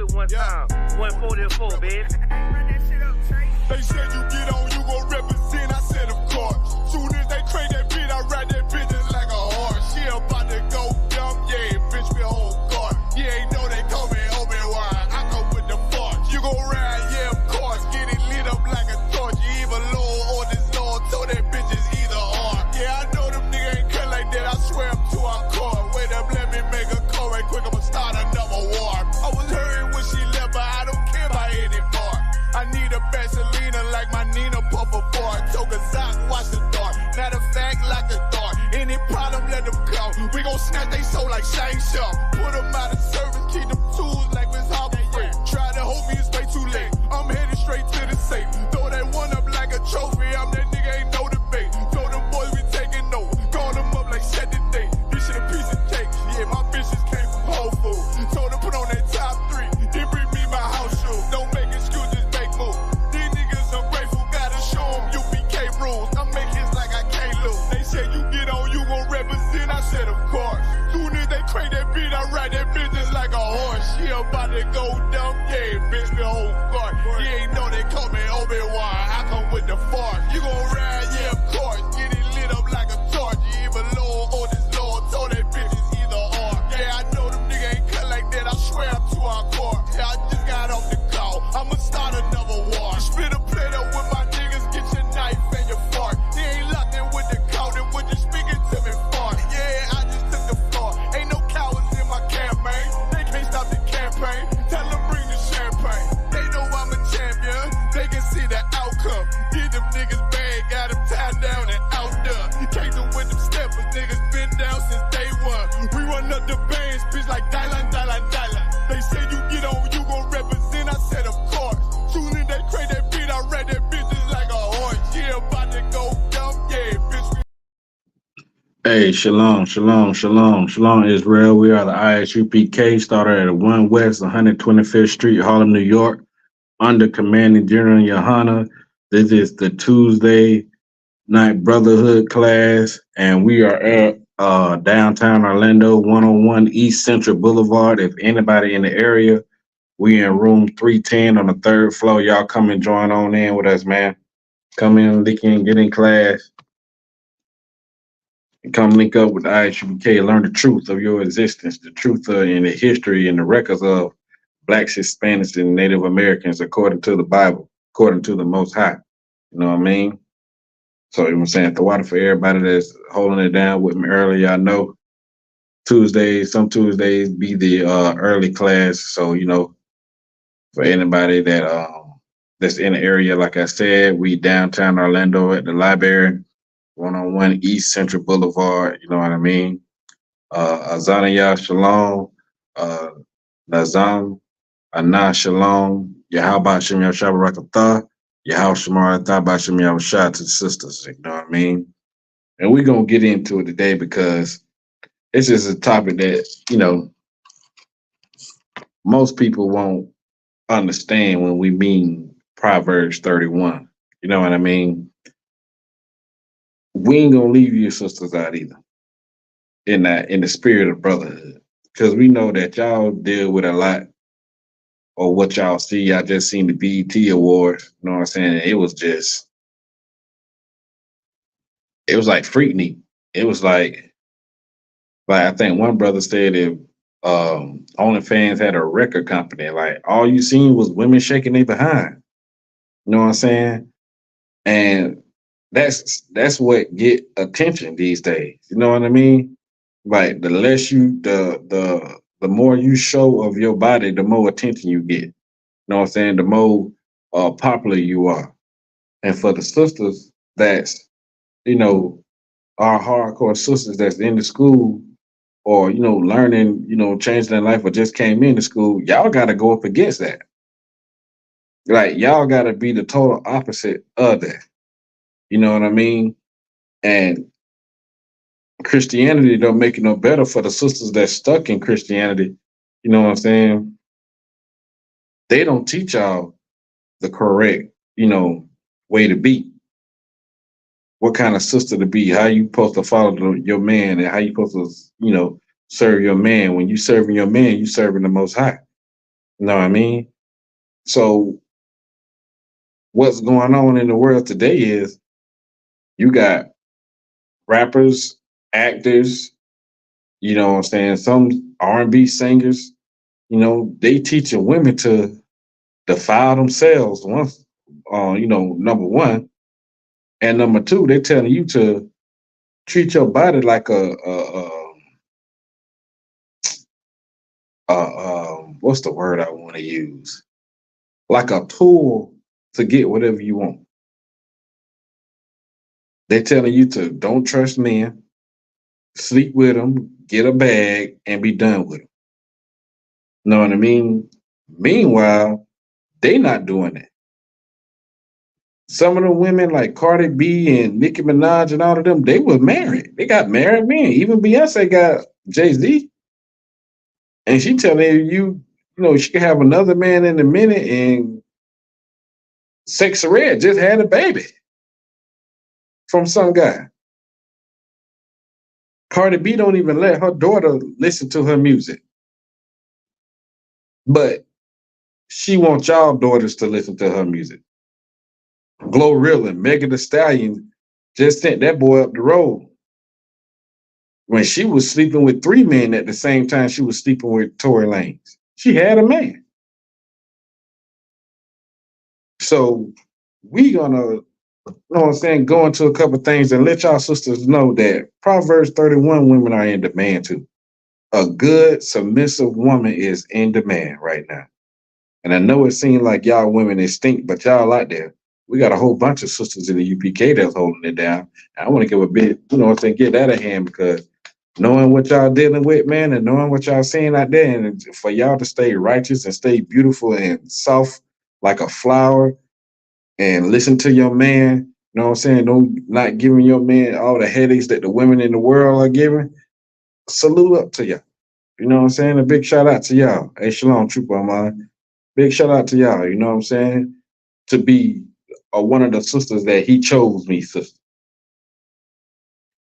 it one time. 144, baby. They said you get on, you gon' represent. I said, of course. Soon as they crank that beat, I ride that bitch just like a horse. She about to go dumb, yeah, bitch, me whole guard. You ain't know they call me Obi-Wan. I come with the force. You gon' ride, yeah, of course. Get it lit up like a torch. You even low or this Lord, told that bitch is either or. Yeah, I know them niggas ain't cut like that. I swear I'm too hardcore. Wait up, let me make a call right quick. I'ma start another war. I was hurting when she left, but I don't care about anymore. I need a Vaseline like my Nina Puffer bar. Took a Zoc, watch the dark. Matter of fact, like a dart. Any problem, let them go. We gon' snatch they soul like Shane Sharp. Put them out of service, keep them tools like Miss Harper Free. Try to hold me, it's way too late. I'm headed straight to the safe. Throw that one up like a trophy. I'm that nigga, ain't no debate. Told them boys we taking over. Call them up like set the date. This shit a piece of cake. Yeah, my bitches came from Whole Foods. Told them put on that top 3. Then bring me my house shoes. Don't make excuses. I make hits like I can't lose. They said you get on, you gon' represent. I said of course. Soon as they crank that beat, I ride that bitch just like a horse. She about to go dumb, yeah, bitch, the whole guard. You ain't know they call me Obi-Wan. I come with the force. You gon' ride, yeah, of course. Get it lit up like a torch. You even low or this Lord, told that bitch is either or. Yeah, I know them niggas ain't cut like that. I swear I'm too hardcore. Yeah, I just got off the call. I'ma start another war. Spit a plate up with my niggas, get your knife and your fork. He ain't locked in with the code, and when you speaking to me far. Yeah, I just took the floor. Ain't no cowards in my campaign. They can't stop the campaign. Tell them bring the champagne. They know I'm a champion. They can see the outcome. Get them niggas bad, got them tied down and out there. Came them with them steppers, niggas been down since day one. We run up the bands, bitch, like Dylan. They say you get on, you gon' represent. I said of course. Soon as they crank that beat, I read that bitch just like a horse. Yeah, about to go dumb, yeah, bitch. Hey, shalom, Israel. We are the ISUPK, started at 1 West 125th Street, Harlem, New York, under Commanding General Yahawadah. This is the Tuesday night Brotherhood class, and we are at downtown Orlando, 101 East Central Boulevard. If anybody in the area, we in room 310 on the 3rd floor. Y'all come and join on in with us, man. Come in, link in, get in class. And come link up with the ISUPK, learn the truth of your existence, the truth and the history and the records of Blacks, Hispanics, and Native Americans according to the Bible, according to the Most High. You know what I mean? So, you know what I'm saying? The water for everybody that's holding it down with me early. I know some Tuesdays be the early class. So, you know, for anybody that that's in the area, like I said, we downtown Orlando at the library, 101 East Central Boulevard. You know what I mean? Azanaya Shalom, Nazam, Anah Shalom, Yahawadah Shem Yahshabarakatah, Yahweh Shemar Bashim Yahushua to the sisters. You know what I mean? And we're going to get into it today because it's just a topic that, you know, most people won't understand when we mean Proverbs 31. You know what I mean? We ain't gonna leave you sisters out either in the spirit of brotherhood, because we know that y'all deal with a lot, or what y'all see. Y'all just seen the BET Awards. You know what I'm saying? It was like Freaknik. It was like I think one brother said if OnlyFans had a record company, like all you seen was women shaking their behind. You know what I'm saying? And that's what get attention these days. You know what I mean? Like the less you the more you show of your body, the more attention you get. You know what I'm saying? The more popular you are. And for the sisters that's, you know, our hardcore sisters that's in the school, or, you know, learning, you know, changing their life, or just came into school, y'all got to go up against that. Like, y'all got to be the total opposite of that. You know what I mean? And Christianity don't make it no better for the sisters that's stuck in Christianity. You know what I'm saying? They don't teach y'all the correct, you know, way to be. What kind of sister to be, how you supposed to follow your man, and how you supposed to, you know, serve your man. When you serving your man, you serving the Most High. You know what I mean? So what's going on in the world today is you got rappers, actors, you know what I'm saying, some R&B singers, you know, they teaching women to defile themselves once you know, number one. And number two, they're telling you to treat your body like what's the word I want to use? Like a tool to get whatever you want. They're telling you to don't trust men, sleep with them, get a bag, and be done with them. Know what I mean? Meanwhile, they not doing that. Some of the women like Cardi B and Nicki Minaj and all of them, they were married. They got married men. Even Beyonce got Jay-Z. And she telling you, you know, she could have another man in a minute and Sex Red just had a baby from some guy. Cardi B don't even let her daughter listen to her music. But she wants y'all daughters to listen to her music. Glorilla, Megan Thee Stallion just sent that boy up the road when she was sleeping with 3 men at the same time she was sleeping with Tory Lanez. She had a man. So we gonna, you know what I'm saying, go into a couple of things and let y'all sisters know that Proverbs 31 women are in demand too. A good, submissive woman is in demand right now. And I know it seems like y'all women is stink, but y'all out there, we got a whole bunch of sisters in the UPK that's holding it down. And I want to give a bit, you know what I'm saying, get that a hand because knowing what y'all dealing with, man, and knowing what y'all seeing out there, and for y'all to stay righteous and stay beautiful and soft like a flower and listen to your man, you know what I'm saying, don't not giving your man all the headaches that the women in the world are giving, salute up to y'all. You know what I'm saying? A big shout out to y'all. Hey, Shalom, Trooper of mine. Big shout out to y'all. You know what I'm saying? To be one of the sisters that he chose me, sister.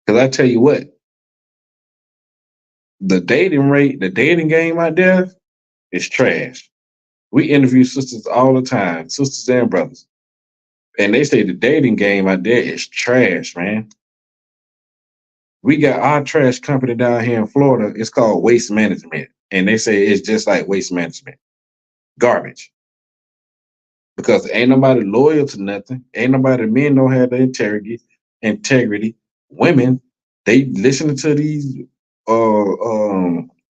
Because I tell you what, the dating rate, the dating game out there is trash. We interview sisters all the time, sisters and brothers. And they say the dating game out there is trash, man. We got our trash company down here in Florida. It's called Waste Management. And they say it's just like waste management. Garbage. Because ain't nobody loyal to nothing. Ain't nobody, men don't have the integrity. Women, they listening to these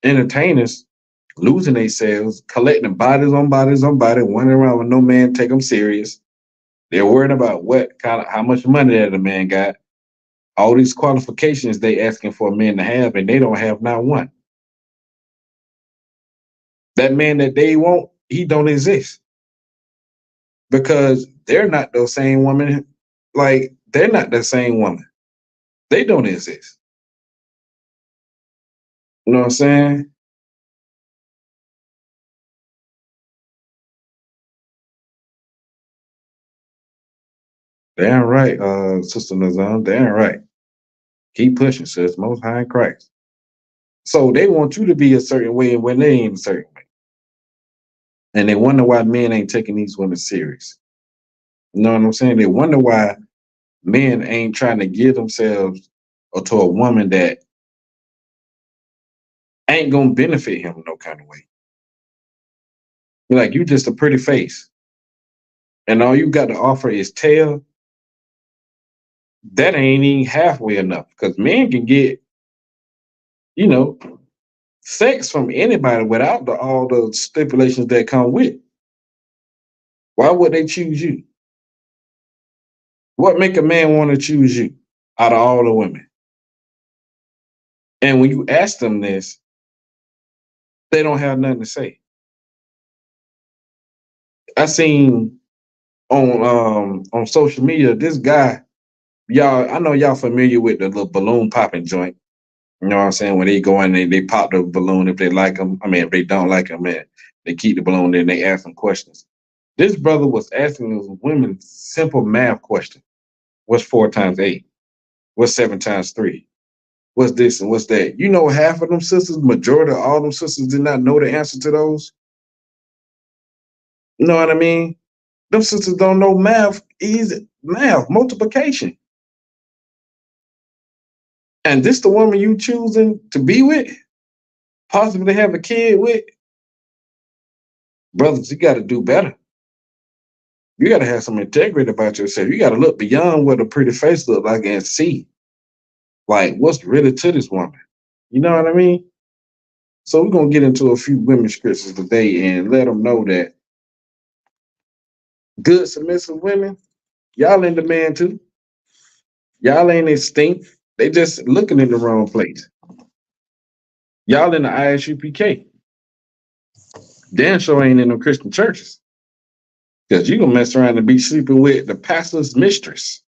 entertainers losing themselves, collecting bodies on bodies on bodies, running around with no man take them serious. They're worried about what kind of how much money that a man got. All these qualifications they asking for a man to have, and they don't have not one. That man that they want, he don't exist because they're not those same women. Like they're not the same woman. They don't exist. You know what I'm saying? Damn right, Sister Nazan. Damn right. Keep pushing, sis. Most high in Christ. So they want you to be a certain way when they ain't a certain way. And they wonder why men ain't taking these women serious. You know what I'm saying? They wonder why men ain't trying to give themselves or to a woman that ain't gonna benefit him no kind of way. Like you just a pretty face. And all you got to offer is tail. That ain't even halfway enough. Because men can get, you know, sex from anybody without all the stipulations that come with. Why would they choose you? What make a man want to choose you out of all the women? And when you ask them this, they don't have nothing to say. I seen on social media this guy, y'all. I know y'all familiar with the little balloon popping joint. You know what I'm saying? When they go in, they pop the balloon if they like them. I mean, if they don't like them, man, they keep the balloon. Then they ask them questions. This brother was asking those women simple math question. What's 4 times 8? What's 7 times 3? What's this and what's that? You know, half of them sisters, majority of all them sisters did not know the answer to those. You know what I mean? Them sisters don't know math, easy math, multiplication. And this the woman you choosing to be with, possibly have a kid with. Brothers, you got to do better. You got to have some integrity about yourself. You got to look beyond what a pretty face look like and see, like, what's really to this woman. You know what I mean? So we're going to get into a few women's scriptures today and let them know that good submissive women, y'all in demand too. Y'all ain't extinct. They just looking in the wrong place. Y'all in the ISUPK. Damn sure ain't in no Christian churches. Because you going to mess around and be sleeping with the pastor's mistress.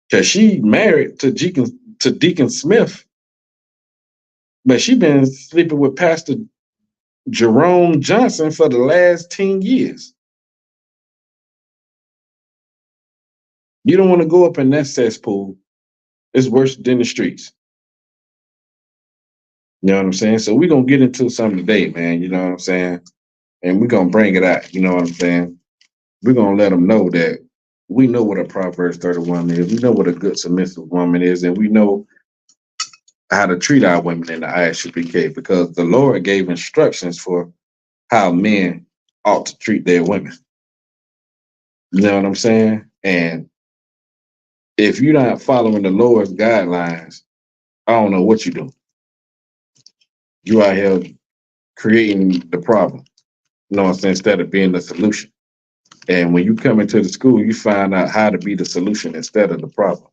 Because she married to Deacon Smith. But she been sleeping with Pastor Jerome Johnson for the last 10 years. You don't want to go up in that cesspool. It's worse than the streets. You know what I'm saying? So we're going to get into something today, man. You know what I'm saying? And we're going to bring it out. You know what I'm saying? We're going to let them know that we know what a Proverbs 31 is. We know what a good submissive woman is. And we know how to treat our women in the ISUPK because the Lord gave instructions for how men ought to treat their women. You know what I'm saying? And if you're not following the Lord's guidelines, I don't know what you're doing. You out here creating the problem, you know what I'm saying, instead of being the solution. And when you come into the school, you find out how to be the solution instead of the problem.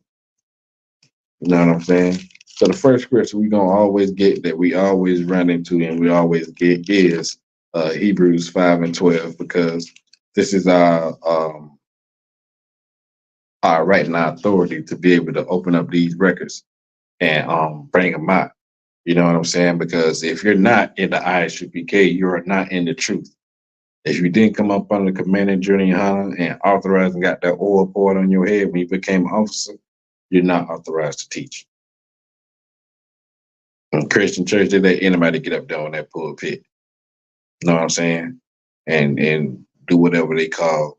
You know what I'm saying? So the first scripture we're going to always get that we always run into and we always get is Hebrews 5:12 because this is our right and our authority to be able to open up these records and bring them out. You know what I'm saying? Because if you're not in the ISUPK, you are not in the truth. If you didn't come up under the commanding junior honor and authorized and got that oil poured on your head when you became an officer, you're not authorized to teach. In Christian church, they let anybody get up there on that pulpit. You know what I'm saying? And do whatever they call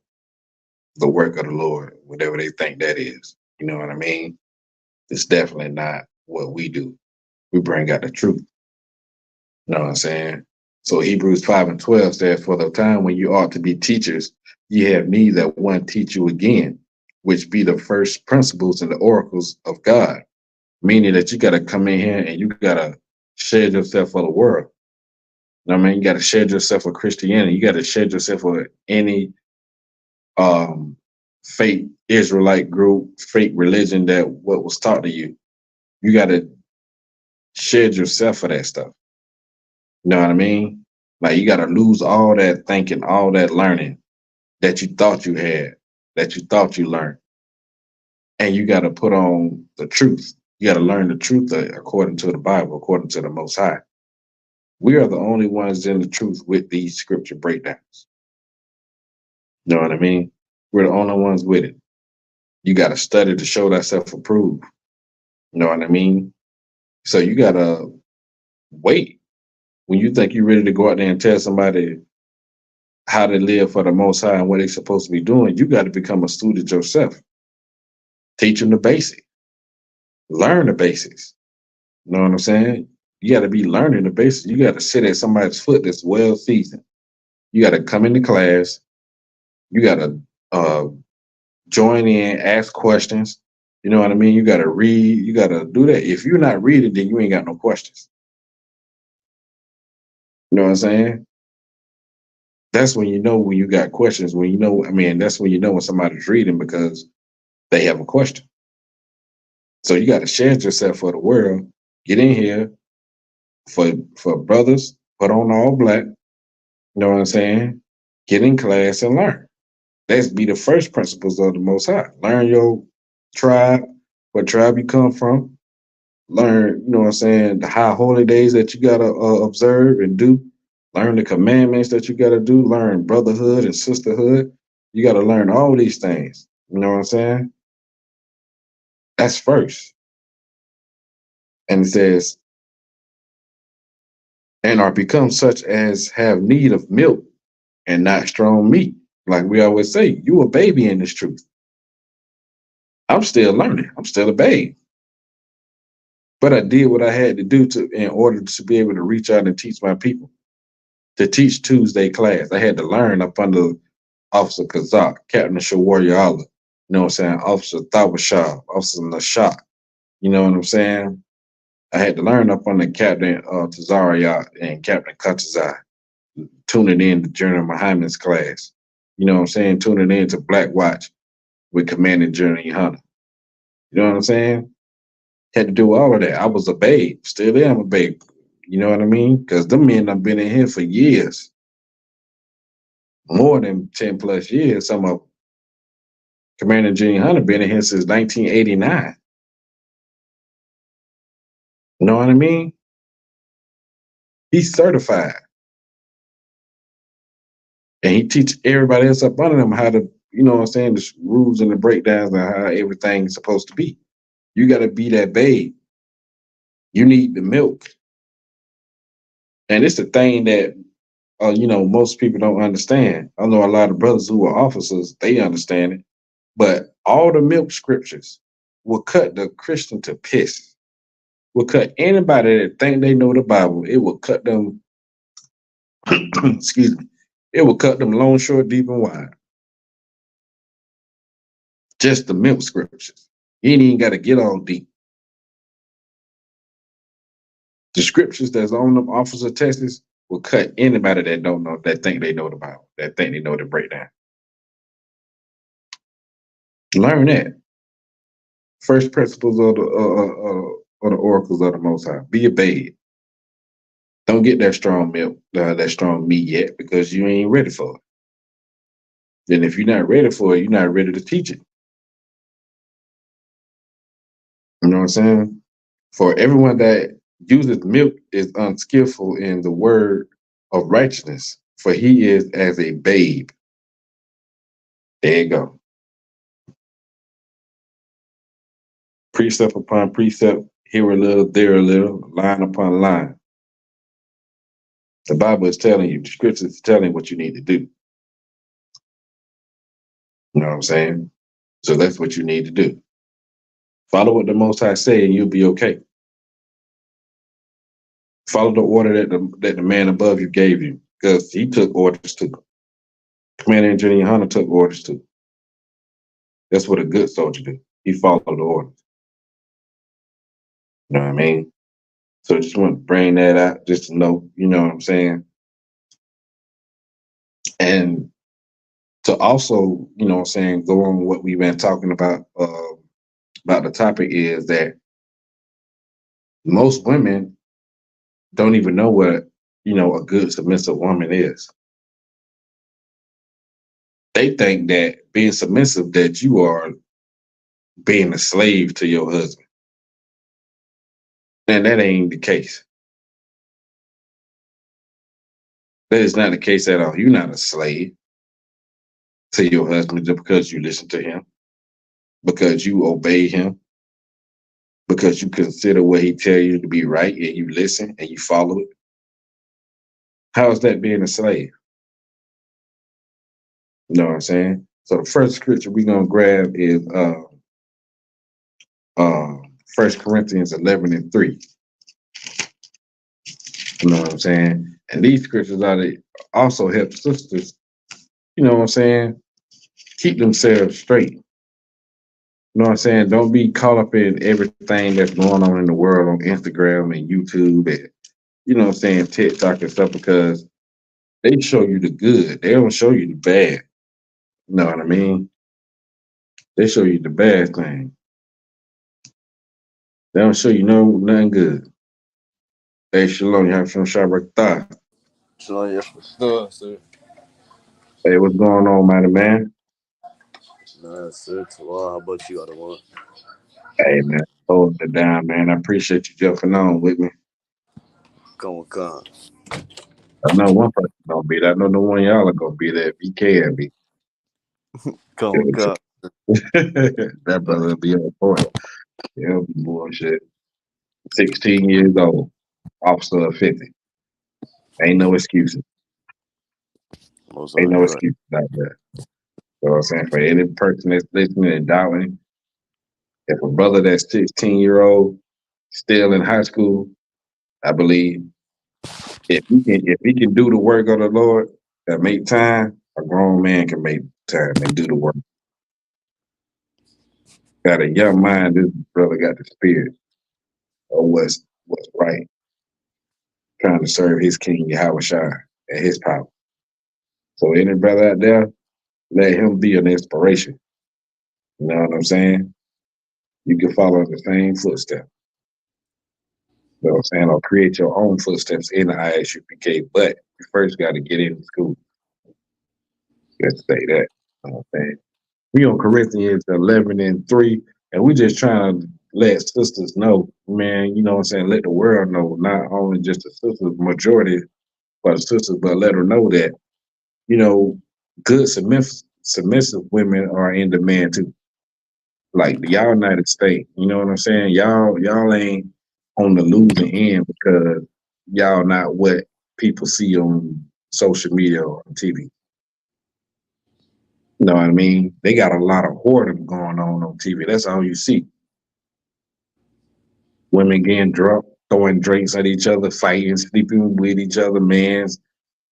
the work of the Lord, whatever they think that is. You know what I mean? It's definitely not what we do. We bring out the truth. You know what I'm saying? So Hebrews 5:12 says, for the time when you ought to be teachers, ye have need that one teach you again, which be the first principles and the oracles of God. Meaning that you got to come in here and you got to shed yourself for the world. You know what I mean? You got to shed yourself for Christianity. You got to shed yourself for any fake Israelite group, fake religion that what was taught to you. You got to shed yourself for that stuff. You know what I mean? Like you got to lose all that thinking, all that learning that you thought you had, that you thought you learned. And you got to put on the truth. You got to learn the truth according to the Bible, according to the Most High. We are the only ones in the truth with these scripture breakdowns. You know what I mean? We're the only ones with it. You got to study to show thyself approved. You know what I mean? So you got to wait. When you think you're ready to go out there and tell somebody how to live for the Most High and what they're supposed to be doing, you got to become a student yourself. Teach them the basics. Learn the basics. You know what I'm saying? You got to be learning the basics. You got to sit at somebody's foot that's well seasoned. You got to come into class. You got to join in, ask questions. You know what I mean? You got to read. You got to do that. If you're not reading, then you ain't got no questions. You know what I'm saying? That's when you know when you got questions. When you know, I mean, that's when you know when somebody's reading because they have a question. So you got to shed yourself for the world. Get in here for brothers. Put on all black. You know what I'm saying? Get in class and learn. That's be the first principles of the Most High. Learn your tribe, what tribe you come from. Learn, you know what I'm saying, the high holy days that you got to observe and do. Learn the commandments that you got to do. Learn brotherhood and sisterhood. You got to learn all these things. You know what I'm saying? That's first. And it says, and are become such as have need of milk and not strong meat. Like we always say, you a baby in this truth. I'm still learning. I'm still a babe. But I did what I had to do in order to be able to reach out and teach my people. To teach Tuesday class, I had to learn up under Officer Kazak, Captain Shawarya Allah, you know what I'm saying? Officer Thawashah, Officer Nashak, you know what I'm saying? I had to learn up under Captain Tazariat and Captain Katazai, tuning in to General Muhammad's class. You know what I'm saying? Tuning in to Black Watch with Commanding General Hunter. You know what I'm saying? Had to do all of that. I was a babe. Still am a babe. You know what I mean? Because them men have been in here for years. More than 10 plus years. Some of Commander Gene Hunter been in here since 1989. You know what I mean? He's certified. And he teaches everybody else up under him how to, you know what I'm saying, the rules and the breakdowns and how everything's supposed to be. You got to be that babe. You need the milk. And it's the thing that, most people don't understand. I know a lot of brothers who are officers, they understand it. But all the milk scriptures will cut the Christian to piss. Will cut anybody that think they know the Bible. It will cut them, excuse me, it will cut them long, short, deep, and wide. Just the milk scriptures. You ain't even got to get all deep. The scriptures that's on them officer tests will cut anybody that don't know, that think they know the Bible, that think they know the breakdown. Learn that. First principles of the oracles of the Most High. Be a babe. Don't get that strong milk, that strong meat yet, because you ain't ready for it. Then if you're not ready for it, you're not ready to teach it. You know what I'm saying? For everyone that uses milk is unskillful in the word of righteousness, for he is as a babe. There you go. Precept upon precept, here a little, there a little, line upon line. The Bible is telling you, the scripture is telling you what you need to do. You know what I'm saying? So that's what you need to do. Follow what the Most High say and you'll be okay. Follow the order that the man above you gave you, because he took orders too. Commander Engineer Hunter took orders too. That's what a good soldier do. He followed the orders. You know what I mean? So just want to bring that out just to know, you know what I'm saying? And to also, you know what I'm saying, go on what we've been talking about the topic is that most women don't even know what, a good submissive woman is. They think that being submissive, that you are being a slave to your husband. And that ain't the case. That is not the case at all. You're not a slave to your husband just because you listen to him, because you obey him, because you consider what he tell you to be right and you listen and you follow it. How is that being a slave? You know what I'm saying? So the first scripture we're going to grab is 1 Corinthians 11:3. You know what I'm saying? And these scriptures also help sisters, you know what I'm saying, keep themselves straight. You know what I'm saying? Don't be caught up in everything that's going on in the world on Instagram and YouTube and, you know what I'm saying, TikTok and stuff, because they show you the good. They don't show you the bad. You know what I mean? They show you the bad thing. They don't show you nothing good. Hey, Shalom, you have some Shabbat. Shalom, yes, sir. Hey, what's going on, man? Nah, sir. Well, how about you, other one? Hey, man, hold it down, man. I appreciate you jumping on with me. Come. I know one person gonna be there. I know the one y'all are gonna be there if he can be. Come. That brother will be on point. He'll be bullshit. 16 years old, officer of 50. Ain't no excuses. Most Ain't of no you right. excuses out there. So I'm saying for any person that's listening and doubting, if a brother that's 16-year-old still in high school, I believe if he can do the work of the Lord and make time, a grown man can make time and do the work. Got a young mind, this brother got the spirit of what's right, trying to serve his king Yahawadah and his power. So any brother out there, let him be an inspiration. You know what I'm saying? You can follow in the same footsteps. You know what I'm saying? Or create your own footsteps in the ISUPK, but you first got to get into school. Let's say that. You know what I'm saying? We on Corinthians 11:3, and we just trying to let sisters know, man, you know what I'm saying? Let the world know, not only just the sisters, majority but the sisters, but let her know that, you know, good submissive women are in demand too. Like y'all United States, you know what I'm saying? Y'all ain't on the losing end because y'all not what people see on social media or on TV. You know what I mean? They got a lot of whoredom going on TV. That's all you see. Women getting drunk, throwing drinks at each other, fighting, sleeping with each other, mans,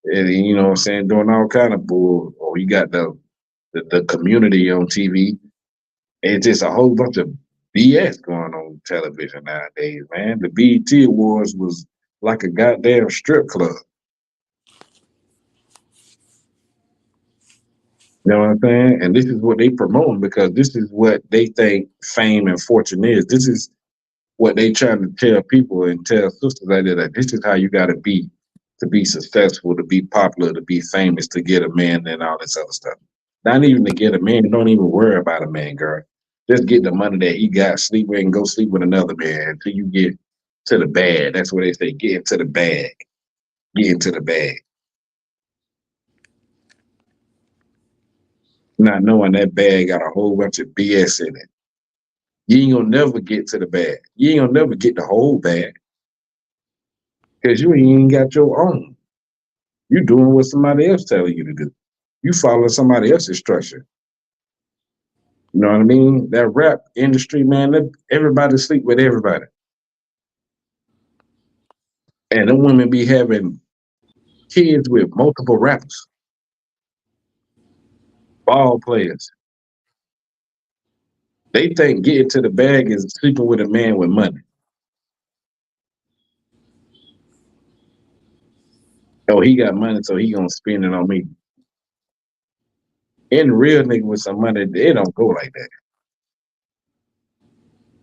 and you know what I'm saying, doing all kind of bull. Or you got the community on TV. It's just a whole bunch of BS going on television nowadays, man. The BET Awards was like a goddamn strip club. You know what I'm saying? And this is what they promoting because this is what they think fame and fortune is. This is what they trying to tell people and tell sisters out there that this is how you got to be successful, to be popular, to be famous, to get a man and all this other stuff. Not even to get a man. Don't even worry about a man, girl. Just get the money that he got, sleep with, and go sleep with another man until you get to the bag. That's what they say. Get into the bag. Get into the bag. Not knowing that bag got a whole bunch of BS in it. You ain't gonna never get to the bag. You ain't gonna never get the whole bag because you ain't got your own. You doing what somebody else telling you to do. You following somebody else's structure. You know what I mean? That rap industry, man, everybody sleep with everybody. And the women be having kids with multiple rappers, ball players. They think getting to the bag is sleeping with a man with money. Oh, he got money, so he gonna spend it on me. And the real nigga with some money, it don't go like that.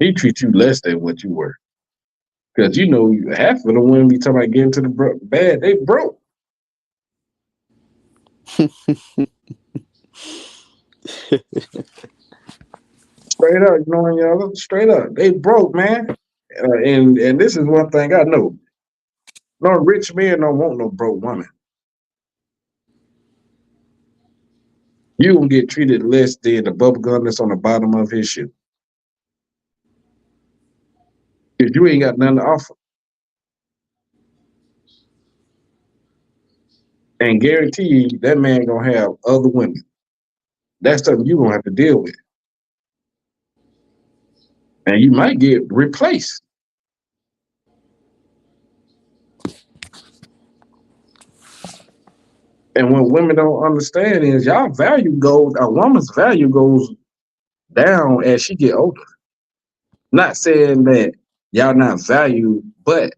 He treats you less than what you were. Because you know, half of the women be talking about getting to the bag, they broke. Straight up, you know, y'all straight up, they broke, man. And this is one thing I know: no rich man don't want no broke woman. You gonna get treated less than the bubble gum that's on the bottom of his shoe because you ain't got nothing to offer. And guarantee you that man gonna have other women. That's something you gonna have to deal with, and you might get replaced. And what women don't understand is y'all value goes, a woman's value goes down as she get older. Not saying that y'all not valued, but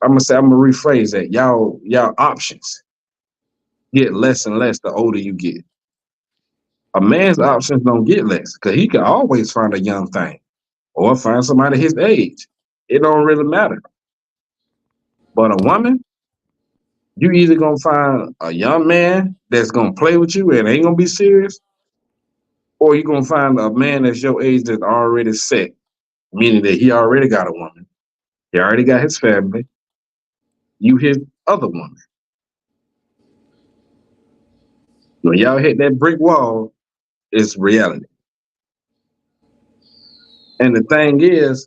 I'm gonna rephrase that. Y'all options get less and less the older you get. A man's options don't get less because he can always find a young thing or find somebody his age. It don't really matter. But a woman, you either gonna find a young man that's gonna play with you and ain't gonna be serious, or you gonna find a man that's your age that's already set, meaning that he already got a woman, he already got his family, you his other woman. When y'all hit that brick wall, it's reality. And the thing is,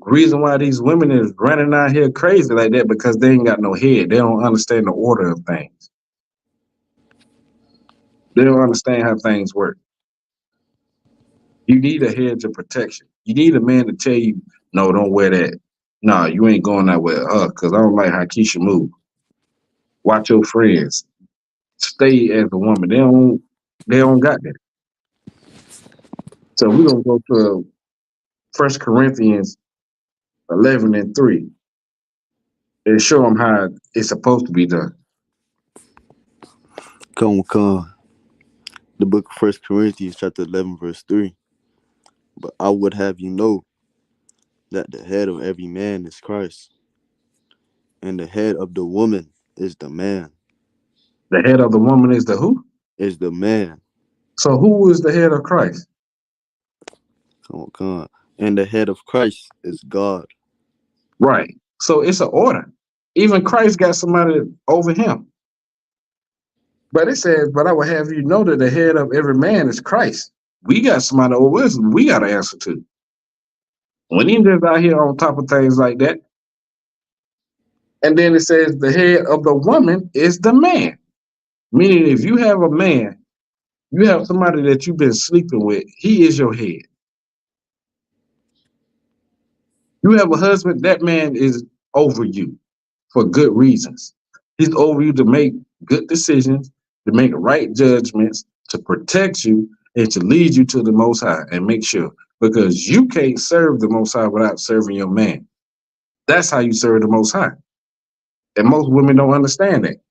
reason why these women is running out here crazy like that because they ain't got no head. They don't understand the order of things. They don't understand how things work. You need a hedge of protection. You need a man to tell you, no, don't wear that. No, you ain't going that way, because I don't like how Keisha move. Watch your friends. Stay as a woman. They don't got that. So we're gonna go to 1 Corinthians 11:3 and show them how it's supposed to be done. Come. The book of 1 Corinthians chapter 11 verse 3. But I would have you know that the head of every man is Christ, and the head of the woman is the man. The head of the woman is the who? Is the man. So who is the head of Christ? Come. And the head of Christ is God. Right. So it's an order. Even Christ got somebody over him. But it says, but I will have you know that the head of every man is Christ. We got somebody over us we got to answer to. When he just out here on top of things like that. And then it says the head of the woman is the man. Meaning if you have a man, you have somebody that you've been sleeping with, he is your head. You have a husband, that man is over you for good reasons. He's over you to make good decisions, to make right judgments, to protect you, and to lead you to the Most High and make sure. Because you can't serve the Most High without serving your man. That's how you serve the Most High. And most women don't understand that.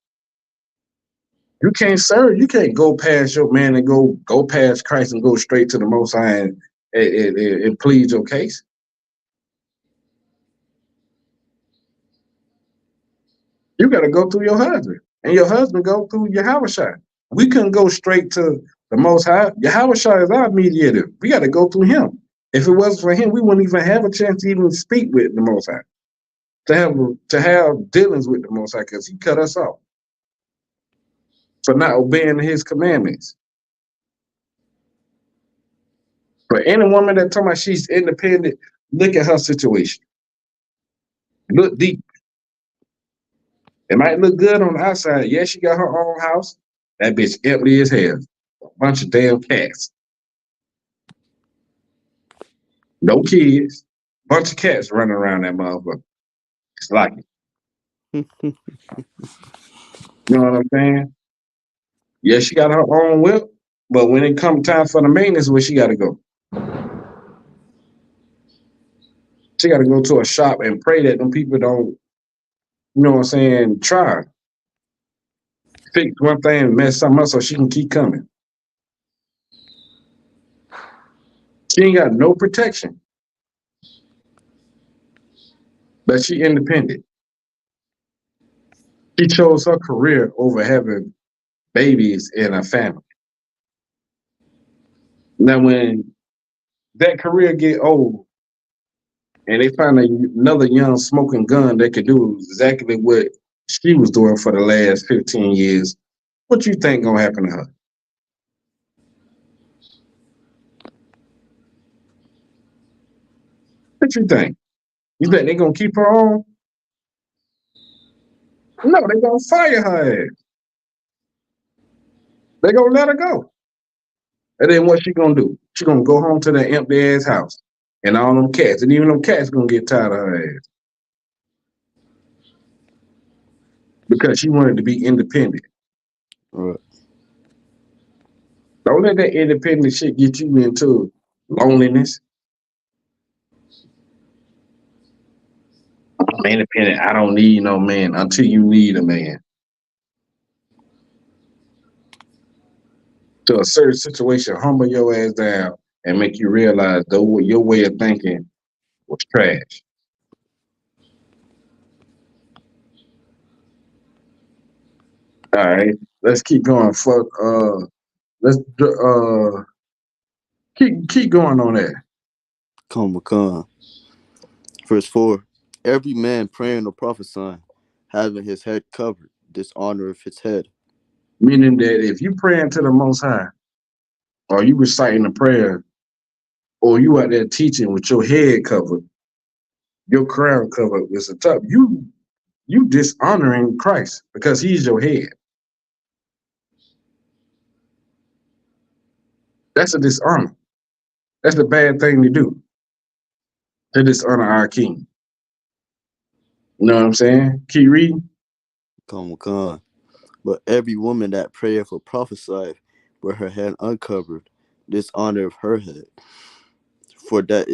You can't go past your man and go past Christ and go straight to the Most High and plead your case. You got to go through your husband, and your husband go through Yahawadah. We couldn't go straight to the Most High. Yahawadah is our mediator. We got to go through him. If it wasn't for him, we wouldn't even have a chance to even speak with the Most High, to have dealings with the Most High, because he cut us off for not obeying his commandments. For any woman that talking about she's independent, look at her situation. Look deep. It might look good on the outside. Yes, she got her own house. That bitch empty as hell. A bunch of damn cats. No kids. Bunch of cats running around that motherfucker. It's like it. You know what I'm saying? Yeah, she got her own whip, but when it comes time for the maintenance, where she got to go? She got to go to a shop and pray that them people don't, you know what I'm saying, try. Fix one thing and mess something up so she can keep coming. She ain't got no protection. But she independent. She chose her career over having babies in a family. Now, when that career get old and they find another young smoking gun that could do exactly what she was doing for the last 15 years, what you think gonna happen to her? What you think? You think they gonna keep her on? No, they gonna fire her ass. They gonna let her go. And then what she gonna do? She gonna go home to that empty ass house and all them cats, and even them cats gonna get tired of her ass because she wanted to be independent. Right. Don't let that independent shit get you into loneliness. I'm independent. I don't need no man until you need a man. To a certain situation, humble your ass down and make you realize though your way of thinking was trash. All right, let's keep going. Fuck. Let's keep going on that. Come. Verse 4. Every man praying or prophesying, having his head covered, dishonoreth his head. Meaning that if you praying to the Most High, or you reciting a prayer, or you out there teaching with your head covered, your crown covered with the top, you dishonoring Christ because he's your head. That's a dishonor. That's a bad thing to do, to dishonor our king. You know what I'm saying? Keep reading. Come. But every woman that prayeth or prophesieth with her head uncovered, dishonor of her head. For that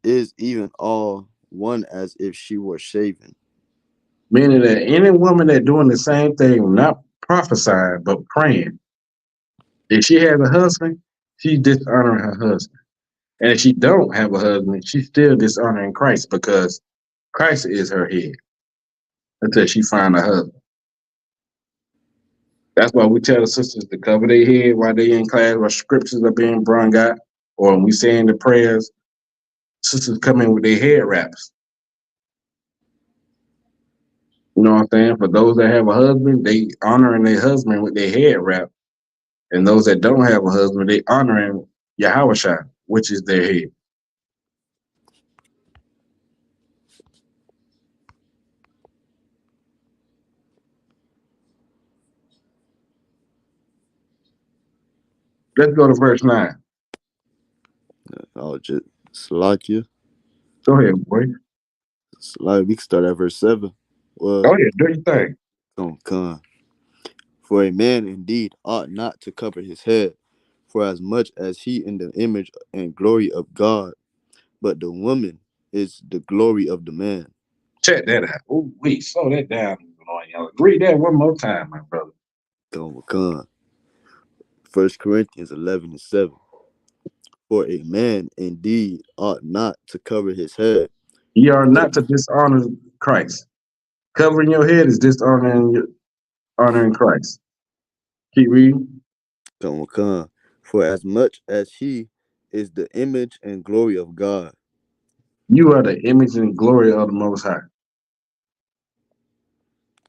is even all one as if she were shaven. Meaning that any woman that doing the same thing, not prophesying, but praying, if she has a husband, she's dishonoring her husband. And if she don't have a husband, she's still dishonoring Christ because Christ is her head until she find a husband. That's why we tell the sisters to cover their head while they in class, while scriptures are being brung out, or when we saying the prayers, sisters come in with their head wraps. You know what I'm saying? For those that have a husband, they honoring their husband with their head wrap. And those that don't have a husband, they honoring Yahawadah, which is their head. Let's go to verse 9. Oh, just Salakia. Go ahead, boy. We can start at verse 7. Well, Go ahead, do your thing. come. For a man indeed ought not to cover his head, for as much as he in the image and glory of God, but the woman is the glory of the man. Check that out. Oh, wait, slow that down. Read that one more time, my brother. Come. 1 Corinthians 11:7. For a man indeed ought not to cover his head. You are not to dishonor Christ. Covering your head is honoring Christ. Keep reading. Come. For as much as he is the image and glory of God. You are the image and glory of the Most High.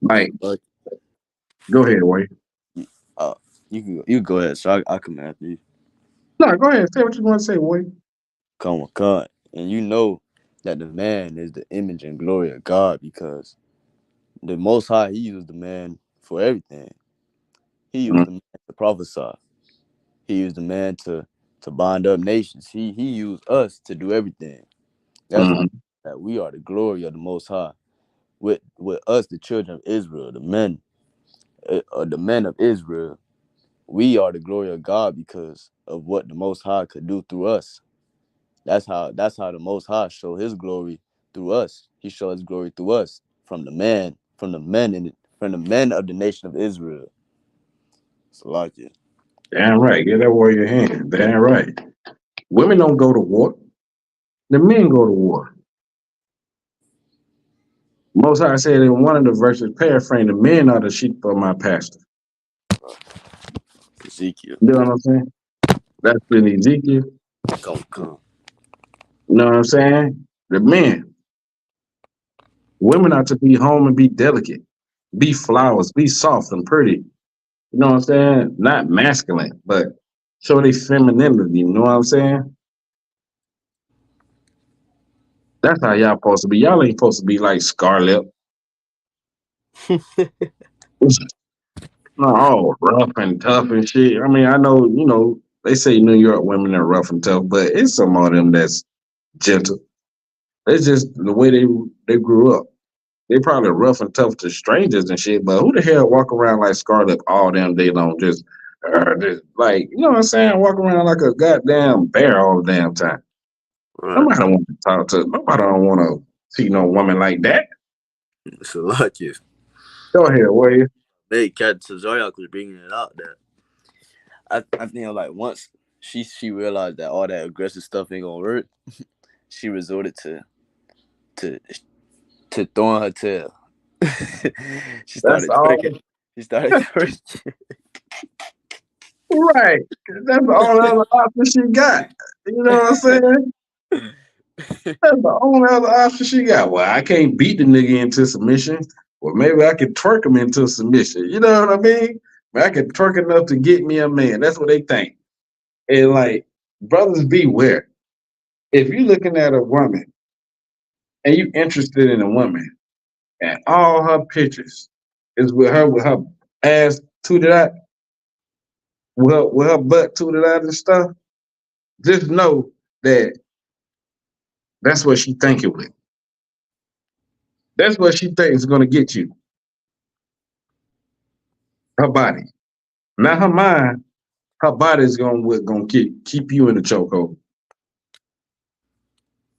Like, Like, go ahead, Wade. you can go ahead, so I come after you. No, go ahead. Say what you want to say, Wade. Come. And you know that the man is the image and glory of God because the Most High, he used the man for everything. He used the man to prophesy. He used the man to bind up nations. He used us to do everything. That's why Mm-hmm. that we are the glory of the Most High. With us, the children of Israel, the men of Israel, we are the glory of God because of what the Most High could do through us. That's how the Most High showed His glory through us. He showed His glory through us from the men of the nation of Israel. So like it. Damn right. Get that warrior hand. Damn right. Women don't go to war. The men go to war. Most High said in one of the verses, paraphrasing, the men are the sheep of my pasture. Ezekiel. You know what I'm saying? That's in Ezekiel. Come. You know what I'm saying? The men. Women are to be home and be delicate, be flowers, be soft and pretty. You know what I'm saying? Not masculine, but show their femininity. You know what I'm saying? That's how y'all supposed to be. Y'all ain't supposed to be like Scarlett. No, all rough and tough and shit. I mean, I know, they say New York women are rough and tough, but it's some of them that's gentle. It's just the way they grew up. They probably rough and tough to strangers and shit, but who the hell walk around like Scarlett all damn day long, just like, you know what I'm saying? Walk around like a goddamn bear all the damn time. Right. Nobody want to talk to. Nobody don't want to see no woman like that. So like it. Go ahead, warrior. Hey, Cat Zaryak was bringing it out that I think like once she realized that all that aggressive stuff ain't gonna work, she resorted to to throwing her tail. She That's started all twerking. She started twerking. right. That's the only other option she got. You know what I'm saying? That's the only other option she got. Well, I can't beat the nigga into submission. Well, maybe I can twerk him into submission. You know what I mean? I can twerk enough to get me a man. That's what they think. And like, brothers beware. If you're looking at a woman and you interested in a woman and all her pictures is with her ass tooted out, with her butt tooted out and stuff, just know that that's what she thinking with. That's what she thinks is gonna get you. Her body, not her mind. Her body is gonna keep you in the chokehold.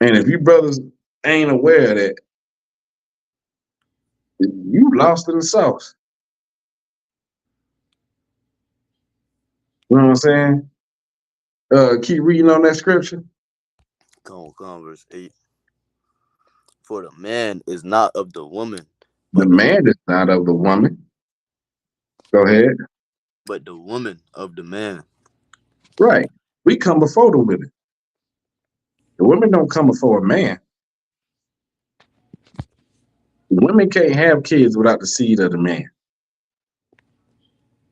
And if you brothers ain't aware of that, you lost in the sauce. You know what I'm saying? Keep reading on that scripture. Come on, verse 8. For the man is not of the woman, The man is not of the woman. Go ahead. but the woman of the man. Right. We come before the women. The women don't come before a man. Women can't have kids without the seed of the man.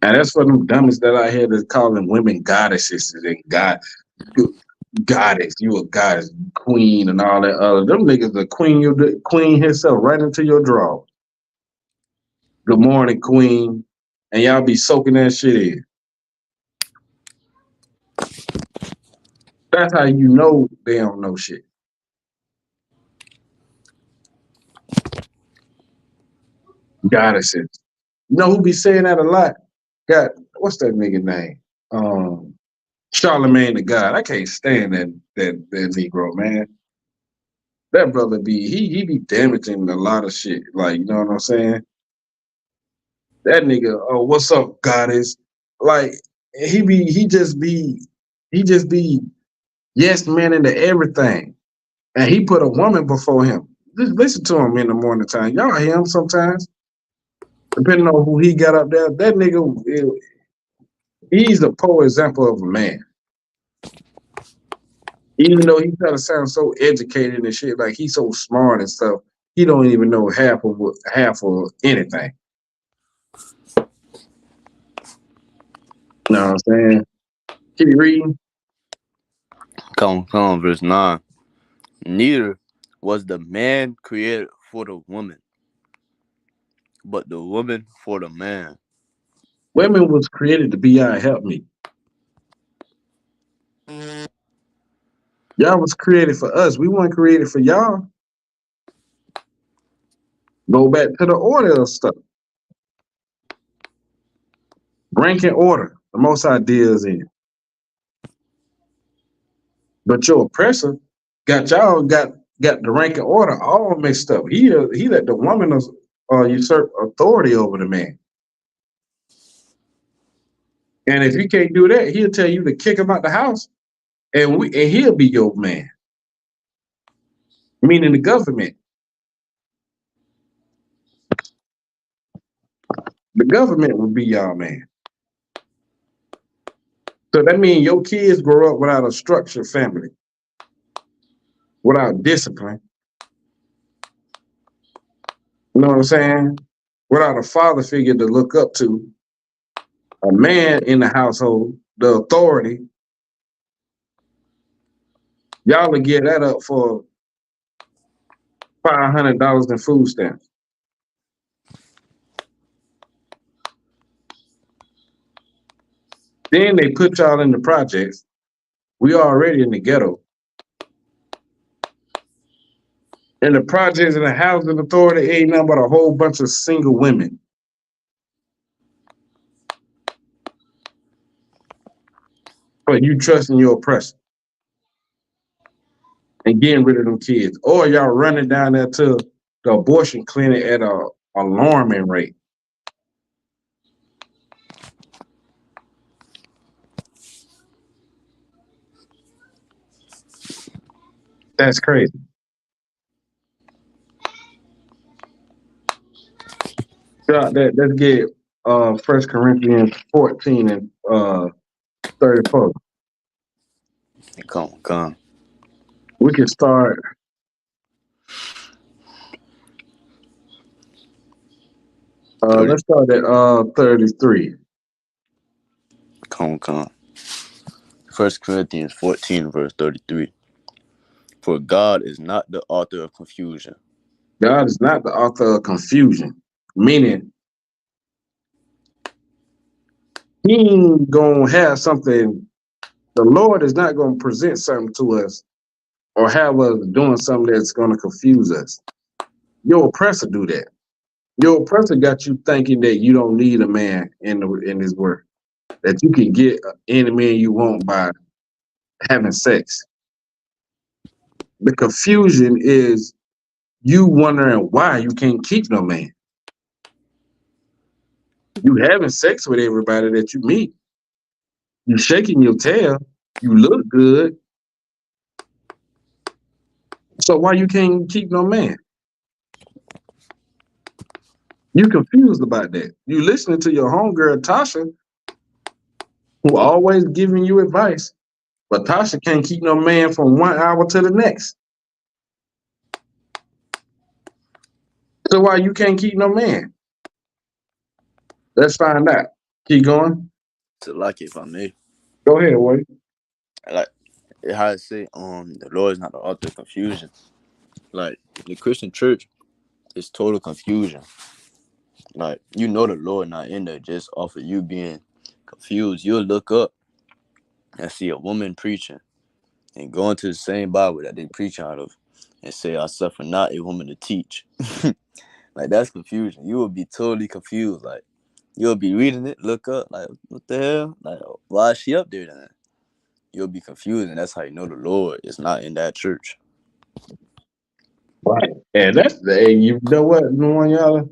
And that's for them dummies that I hear that calling women goddesses and goddess, you a goddess, queen, and all that other. Them niggas the queen herself right into your drawers. Good morning, queen. And y'all be soaking that shit in. That's how you know they don't know shit. Goddesses. You know who be saying that a lot? Got what's that nigga name? Charlemagne the God. I can't stand that Negro, man. That brother he be damaging a lot of shit. Like, you know what I'm saying? That nigga, oh, what's up, goddess? Like, he just be yes man into everything. And he put a woman before him. Just listen to him in the morning time. Y'all hear him sometimes. Depending on who he got up there, that nigga, he's a poor example of a man. Even though he try to sound so educated and shit, like he's so smart and stuff, he don't even know half of anything. You know what I'm saying? Keep reading. Come on, verse 9. Neither was the man created for the woman, but the woman for the man. Women was created to be our helpmeet. Y'all was created for us. We weren't created for y'all. Go back to the order of stuff. Rank and order. The most ideas in. But your oppressor got the rank and order all mixed up. He let the woman usurp authority over the man. And if he can't do that, he'll tell you to kick him out the house, and he'll be your man. Meaning the government. The government will be y'all man. So that means your kids grow up without a structured family, without discipline. You know what I'm saying? Without a father figure to look up to, a man in the household, the authority. Y'all will get that up for $500 in food stamps. Then they put y'all in the projects. We already in the ghetto. And the projects and the housing authority ain't nothing but a whole bunch of single women. But you trusting your oppressor and getting rid of them kids. Or y'all running down there to the abortion clinic at a alarming rate. That's crazy. Let's get 1 Corinthians 14 and 34. Come. We can start. Let's start at 33. Come. 1 Corinthians 14, verse 33. For God is not the author of confusion. God is not the author of confusion, meaning He ain't gonna have something. The Lord is not gonna present something to us or have us doing something that's gonna confuse us. Your oppressor do that. Your oppressor got you thinking that you don't need a man in his work. That you can get any man you want by having sex. The confusion is you wondering why you can't keep no man. You having sex with everybody that you meet. You shaking your tail. You look good. So why you can't keep no man? You confused about that. You listening to your homegirl Tasha, who always giving you advice, but Tasha can't keep no man from 1 hour to the next. So why you can't keep no man? Let's find out. Keep going. So like if I may, Go ahead, Wade. like how I say, the Lord is not the author of confusion. Like the Christian church is total confusion. Like the Lord not in there just off of you being confused. You'll look up and see a woman preaching and go into the same Bible that they preach out of and say, I suffer not a woman to teach. Like that's confusion. You will be totally confused. Like you'll be reading it, look up, like what the hell? Like why is she up there then? You'll be confused, and that's how you know the Lord is not in that church. Right. And you know what, y'all?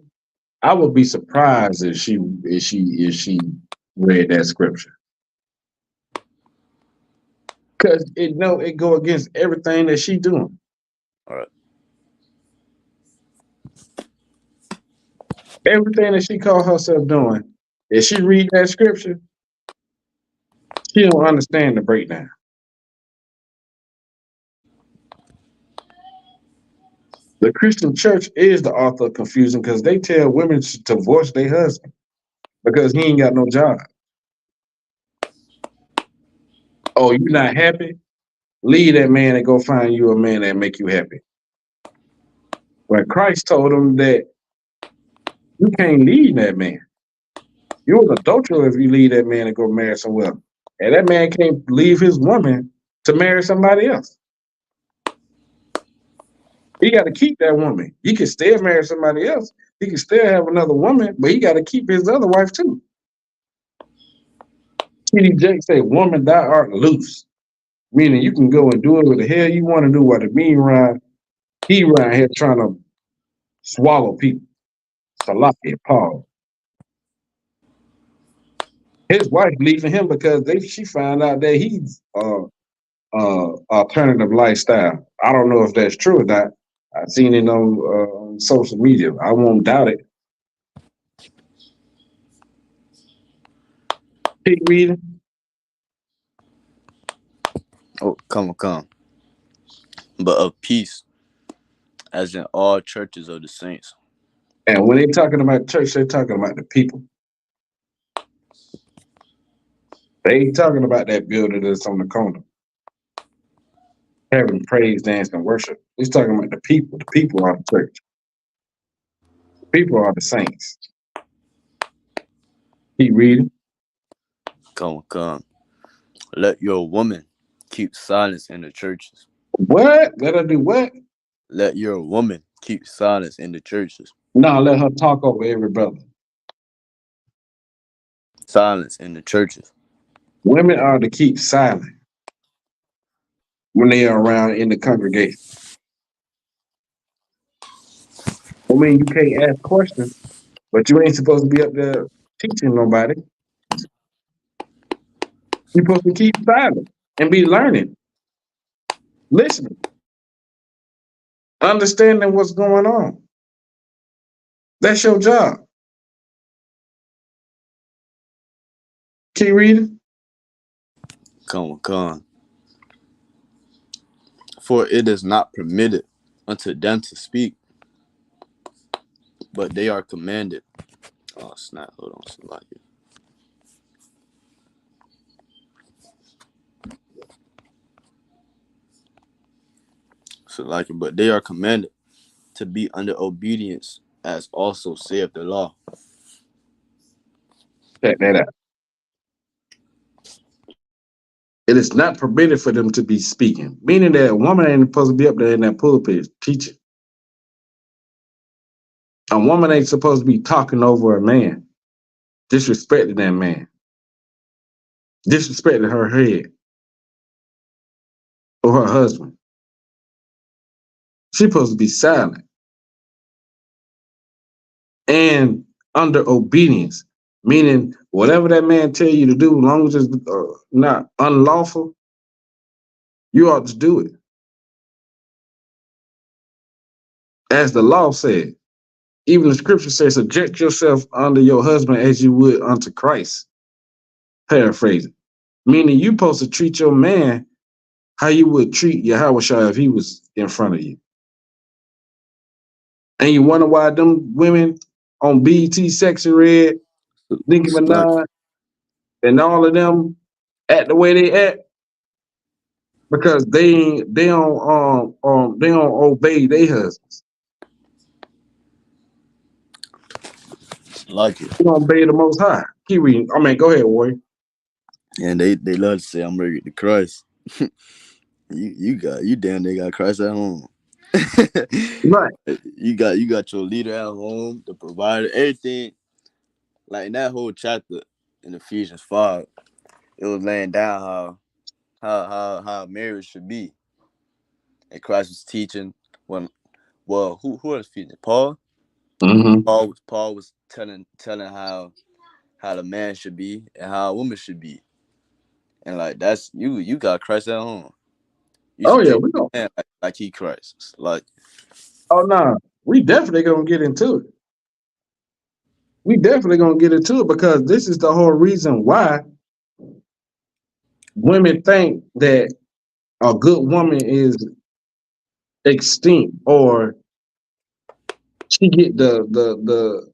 I would be surprised if she read that scripture. Because it go against everything that she doing. All right. Everything that she call herself doing. If she read that scripture, she don't understand the breakdown. The Christian church is the author of confusion because they tell women to divorce their husband because he ain't got no job. Oh, you not happy? Leave that man and go find you a man that make you happy. When Christ told him that you can't leave that man. You're an adulterer if you leave that man and go marry someone else. And that man can't leave his woman to marry somebody else. He got to keep that woman. He can still marry somebody else. He can still have another woman, but he got to keep his other wife too. T.D. Jakes say, woman, thou art loose. Meaning you can go and do it what the hell you want to do while the mean ride, he around here trying to swallow people. Salaki, Paul. His wife leaving him because she found out that he's alternative lifestyle. I don't know if that's true or not. I've seen it on social media. I won't doubt it. Keep reading. Oh, come. But of peace, as in all churches of the saints. And when they're talking about church, they're talking about the people. They ain't talking about that building that's on the corner. Having praise, dance, and worship. He's talking about the people. The people are the church. The people are the saints. Keep reading. Come. Let your woman keep silence in the churches. What? Let her do what? Let your woman keep silence in the churches. No, let her talk over every brother. Silence in the churches. Women are to keep silent when they are around in the congregation. I mean, you can't ask questions, but you ain't supposed to be up there teaching nobody. You're supposed to keep silent and be learning, listening, understanding what's going on. That's your job. Keep reading. Come. For it is not permitted unto them to speak, but they are commanded. Oh, snap. Hold on. Somebody. But they are commanded to be under obedience, as also saith the law. Check that out. It is not permitted for them to be speaking, meaning that a woman ain't supposed to be up there in that pulpit teaching. A woman ain't supposed to be talking over a man, disrespecting that man, disrespecting her head or her husband. She's supposed to be silent and under obedience, meaning whatever that man tell you to do, as long as it's not unlawful, you ought to do it. As the law said, even the scripture says, subject yourself under your husband as you would unto Christ. Paraphrasing. Meaning you supposed to treat your man how you would treat Yahawadah if he was in front of you. And you wonder why them women on BET, Sexy Red, Nicki Minaj, and all of them act the way they act because they don't obey their husbands. Like it. They don't obey the Most High. Keep reading. I mean, go ahead, Warrior. And they love to say, I'm ready to Christ. you damn they got Christ at home. Right. You got your leader at home, the provider, everything. Like in that whole chapter in Ephesians 5, it was laying down how marriage should be. And Christ was teaching who was teaching? Paul? Mm-hmm. Paul was telling how the man should be and how a woman should be. And like that's you got Christ at home. You should treat we go. man like he Christ. Like, oh no, we definitely gonna get into it. We definitely gonna get into it because this is the whole reason why women think that a good woman is extinct or she get the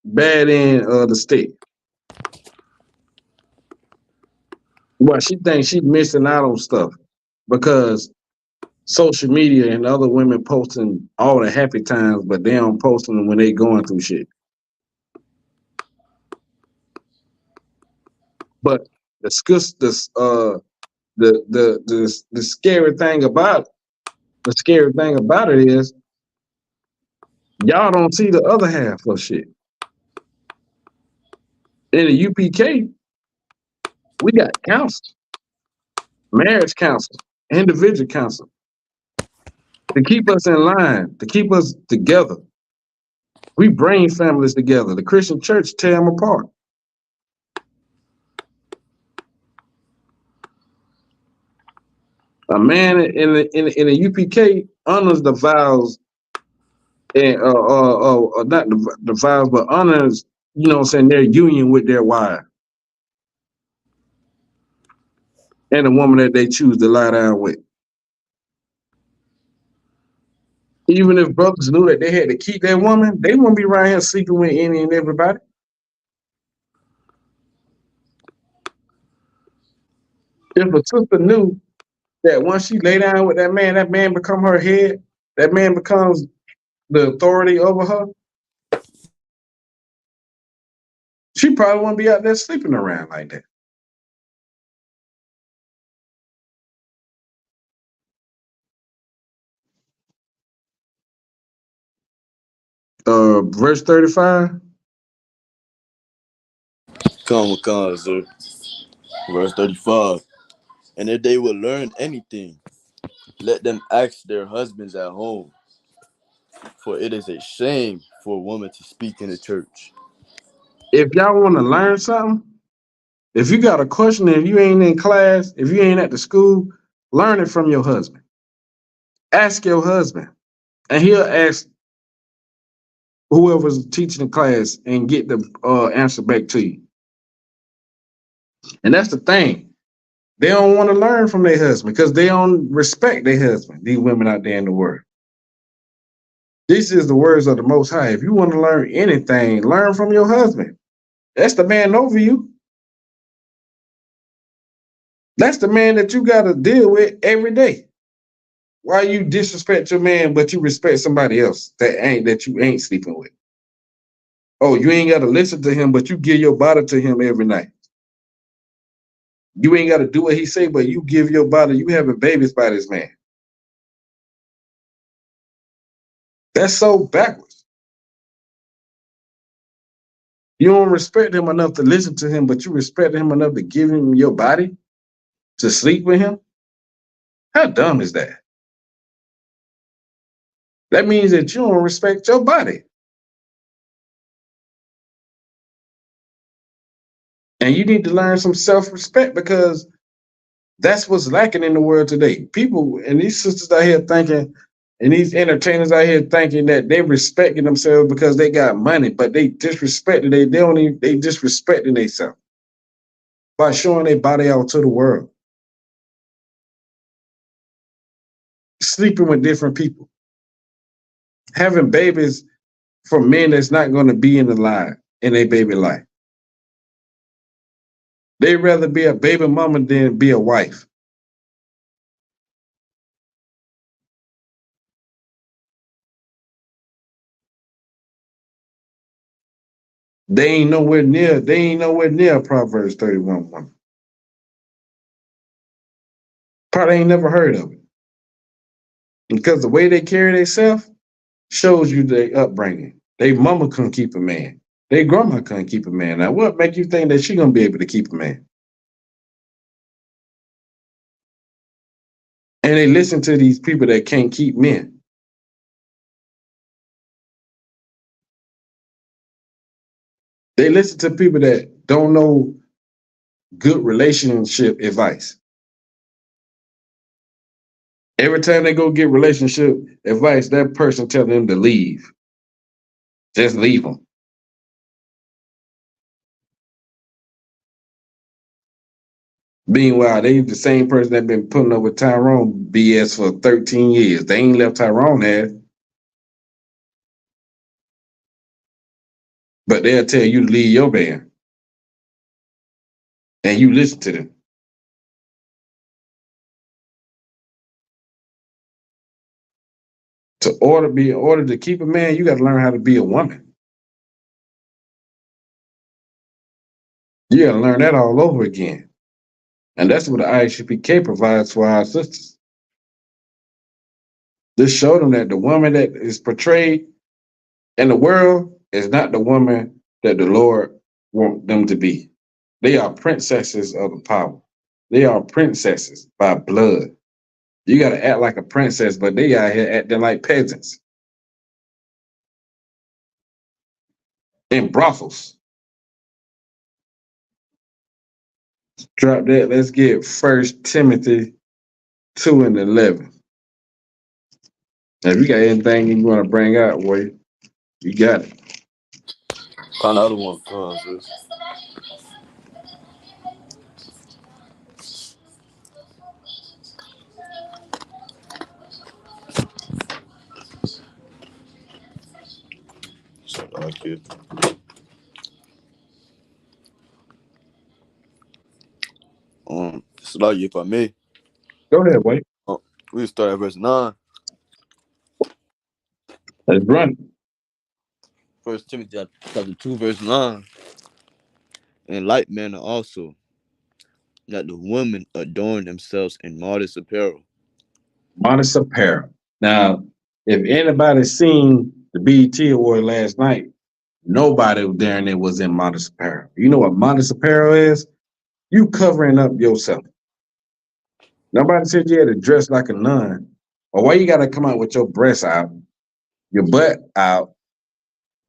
bad end of the stick. Well, she thinks she's missing out on stuff because social media and other women posting all the happy times, but they don't post them when they going through shit. But the scary thing about it is y'all don't see the other half of shit. In the UPK, we got counsel, marriage counsel, individual counsel to keep us in line, to keep us together. We bring families together. The Christian church tear them apart. A man in the UPK honors the vows, and not the vows, but honors, you know what I'm saying, their union with their wife and the woman that they choose to lie down with. Even if brothers knew that they had to keep that woman, they wouldn't be around here sleeping with any and everybody. If a sister knew that once she lay down with that man become her head, that man becomes the authority over her, she probably wouldn't be out there sleeping around like that. Verse 35. come, sir. Verse 35. And if they will learn anything, let them ask their husbands at home. For it is a shame for a woman to speak in the church. If y'all want to learn something, if you got a question, if you ain't in class, if you ain't at the school, learn it from your husband. Ask your husband, and he'll ask whoever's teaching the class and get the answer back to you. And that's the thing. They don't want to learn from their husband because they don't respect their husband, these women out there in the world. This is the words of the Most High. If you want to learn anything, learn from your husband. That's the man over you. That's the man that you got to deal with every day. Why you disrespect your man, but you respect somebody else that you ain't sleeping with? Oh, you ain't got to listen to him, but you give your body to him every night. You ain't got to do what he say, but you give your body, you having babies by this man. That's so backwards. You don't respect him enough to listen to him, but you respect him enough to give him your body to sleep with him? How dumb is that? That means that you don't respect your body. And you need to learn some self-respect, because that's what's lacking in the world today. People and these sisters out here thinking, and these entertainers out here thinking that they respecting themselves because they got money, but they disrespected they disrespecting themselves by showing their body out to the world, sleeping with different people, having babies from men that's not going to be in their baby life. They'd rather be a baby mama than be a wife. They ain't nowhere near Proverbs 31 woman. Probably ain't never heard of it. Because the way they carry themselves shows you their upbringing. They mama couldn't keep a man. They grandma couldn't keep a man. Now, what make you think that she gonna be able to keep a man? And they listen to these people that can't keep men. They listen to people that don't know good relationship advice. Every time they go get relationship advice, that person tell them to leave. Just leave them. Meanwhile, they the same person that been putting up with Tyrone BS for 13 years. They ain't left Tyrone ass. But they'll tell you to leave your man. And you listen to them. In order to keep a man, you got to learn how to be a woman. You got to learn that all over again. And that's what the ISUPK provides for our sisters. This showed them that the woman that is portrayed in the world is not the woman that the Lord wants them to be. They are princesses of the power. They are princesses by blood. You got to act like a princess, but they out here acting like peasants. In brothels. Drop that. Let's get 1 Timothy 2:11. If you got anything you want to bring out, boy, you got it. Find the other one. Sis. So like it. So like if I may. Go ahead, boy. We start at verse 9. Let's run. 1 Timothy chapter 2, verse 9. In like manner also, that the women adorn themselves in modest apparel. Modest apparel. Now, if anybody seen the BET Award last night, nobody there and there was in modest apparel. You know what modest apparel is? You covering up yourself. Nobody said you had to dress like a nun. Or why you got to come out with your breasts out, your butt out,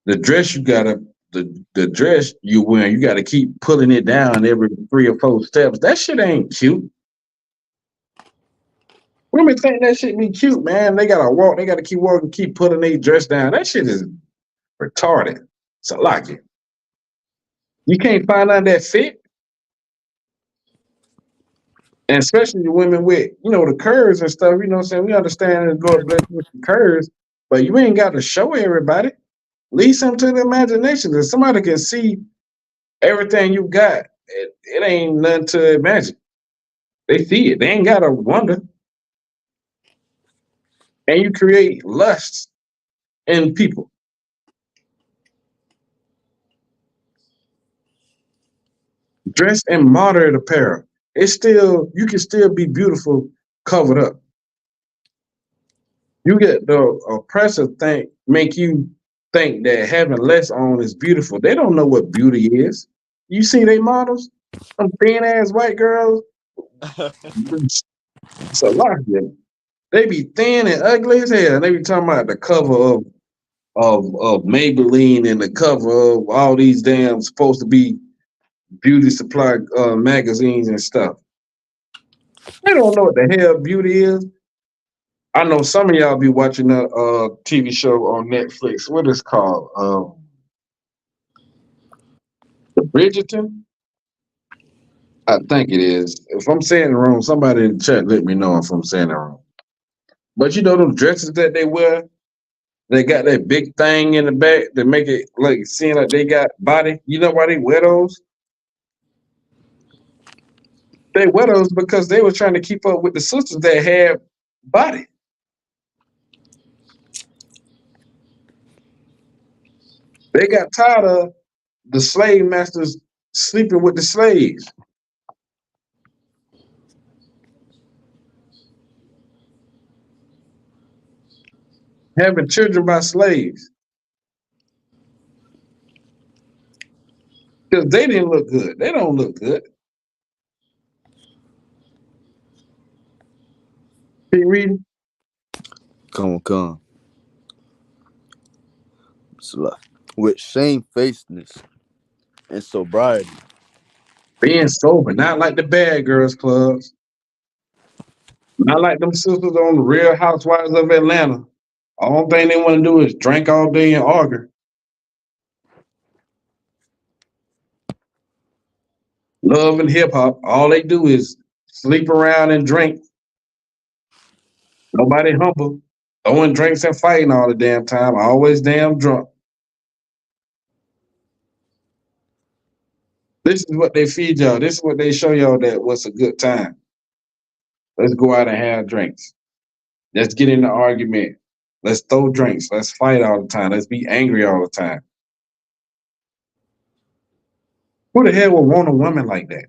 the dress you got to, the dress you wearing, you got to keep pulling it down every 3 or 4 steps. That shit ain't cute. Women think that shit be cute, man. They gotta walk, they gotta keep walking, keep putting their dress down. That shit is retarded. So like it. You can't find out that fit. And especially the women with, the curves and stuff, you know what I'm saying? We understand that Lord bless you with the curves, but you ain't got to show everybody. Leave something to the imagination. If somebody can see everything you got, it ain't nothing to imagine. They see it. They ain't gotta wonder. And you create lust in people. Dress in moderate apparel. it's still you can still be beautiful covered up. You get the oppressor make you think that having less on is beautiful. They don't know what beauty is. You see they models, some thin ass white girls, it's a lot of them. They be thin and ugly as hell. And they be talking about the cover of Maybelline and the cover of all these damn supposed to be beauty supply magazines and stuff. They don't know what the hell beauty is. I know some of y'all be watching a TV show on Netflix. What is it called? The Bridgerton? I think it is. If I'm saying it wrong, somebody in the chat let me know if I'm saying it wrong. But you know those dresses that they wear, they got that big thing in the back that make it like seem like they got body. You know why they wear those? They wear those because they were trying to keep up with the sisters that had body. They got tired of the slave masters sleeping with the slaves, having children by slaves, because they didn't look good. They don't look good. Keep reading. Come. So, with shamefacedness and sobriety. Being sober, not like the bad girls clubs, not like them sisters on the Real Housewives of Atlanta. All thing they want to do is drink all day and argue. Love and hip hop, all they do is sleep around and drink. Nobody humble. Throwing drinks and fighting all the damn time. Always damn drunk. This is what they feed y'all. This is what they show y'all that what's a good time. Let's go out and have drinks. Let's get in the argument. Let's throw drinks. Let's fight all the time. Let's be angry all the time. Who the hell would want a woman like that?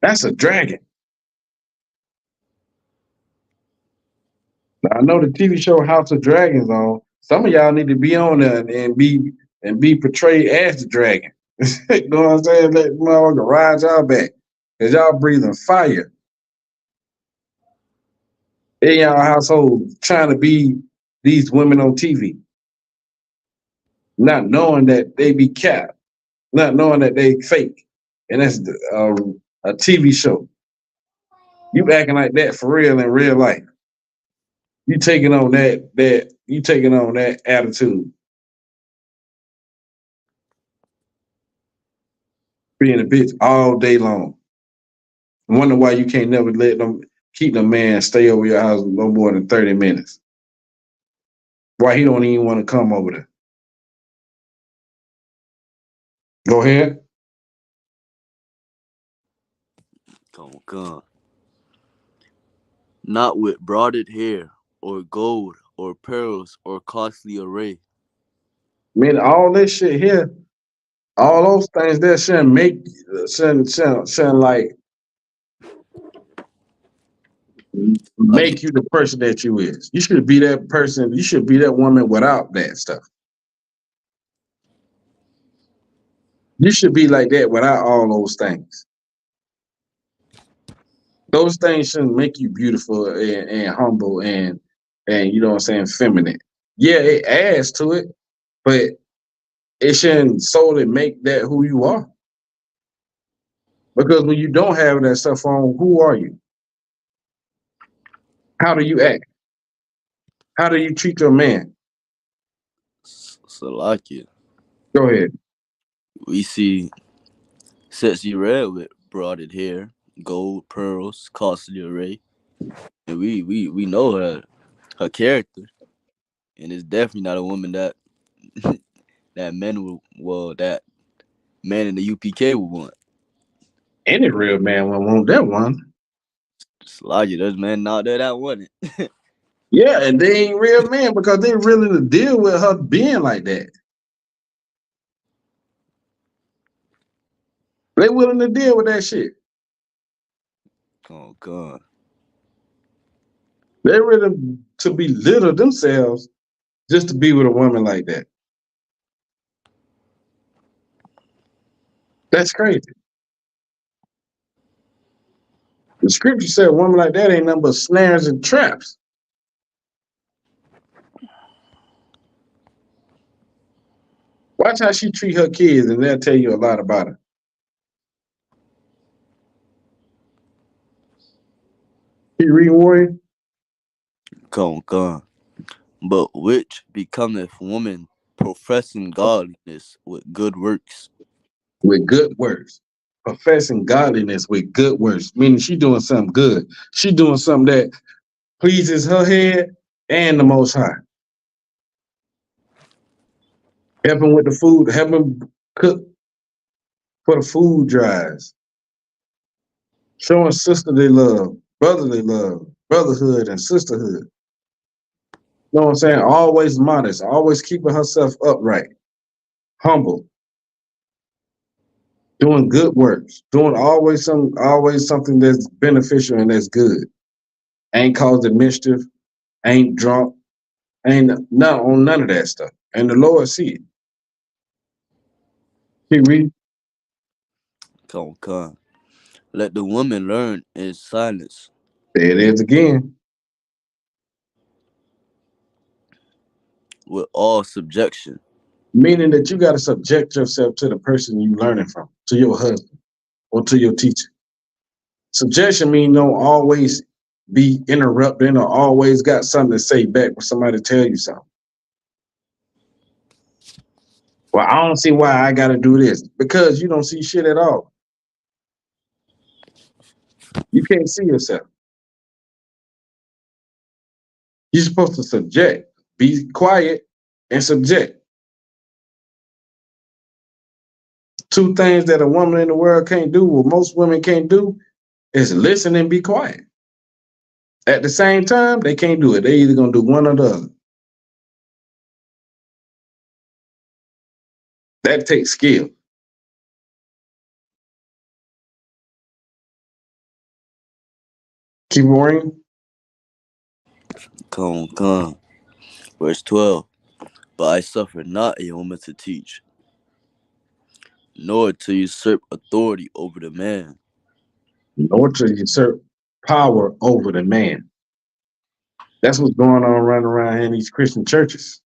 That's a dragon. Now, I know the TV show House of Dragons on. Some of y'all need to be on there and be portrayed as the dragon. You know what I'm saying? Let motherfucker ride y'all back. Cause y'all breathing fire in y'all household trying to be these women on TV. Not knowing that they be capped, not knowing that they fake. And that's a TV show. You acting like that for real in real life. You taking on that attitude. Being a bitch all day long. Wonder why you can't never let them keep the man stay over your house no more than 30 minutes. Why he don't even want to come over there. Go ahead. Come. Not with broided hair, or gold, or pearls, or costly array. Man, all this shit here, all those things there shouldn't like make you the person that you is. You should be that person. You should be that woman without that stuff. You should be like that without all those things. Those things shouldn't make you beautiful and humble and you know what I'm saying, feminine. Yeah, it adds to it, but it shouldn't solely make that who you are. Because when you don't have that stuff on, who are you? How do you act? How do you treat your man? Salakia. Go ahead. We see sexy red with broided hair, gold, pearls, costly array. And we know her character. And it's definitely not a woman that that that man in the UPK would want. Any real man would want that one. Salakia, there's men out there that want it. Yeah, and they ain't real men because they really to deal with her being like that. They willing to deal with that shit. Oh God. They ready to belittle themselves just to be with a woman like that. That's crazy. The scripture said a woman like that ain't nothing but snares and traps. Watch how she treat her kids, and they'll tell you a lot about her. You read Warrior? God. But which becometh woman professing godliness with good works. With good works. Professing godliness with good works, meaning she doing something good. She doing something that pleases her head and the Most High. Helping with the food, helping cook for the food drives. Showing sisterly love, brotherly love, brotherhood and sisterhood. You know what I'm saying? Always modest, always keeping herself upright, humble, doing good works, doing always something that's beneficial and that's good. Ain't causing mischief, ain't drunk, ain't not on none of that stuff. And the Lord see it. He read. God. Let the woman learn in silence There it is again. with all subjection. Meaning that you got to subject yourself to the person you learning from, to your husband or to your teacher. Subjection means don't always be interrupting or always got something to say back when somebody tell you something. Well, I don't see why I got to do this. Because you don't see shit at all. You can't see yourself. You're supposed to subject, be quiet, and subject. Two things that a woman in the world can't do, what most women can't do, is listen and be quiet. At the same time, they can't do it. They either gonna do one or the other. That takes skill. Keep worrying. Come. Verse 12. But I suffer not a woman to teach, nor to usurp authority over the man. Nor to usurp power over the man. That's what's going on running around here in these Christian churches.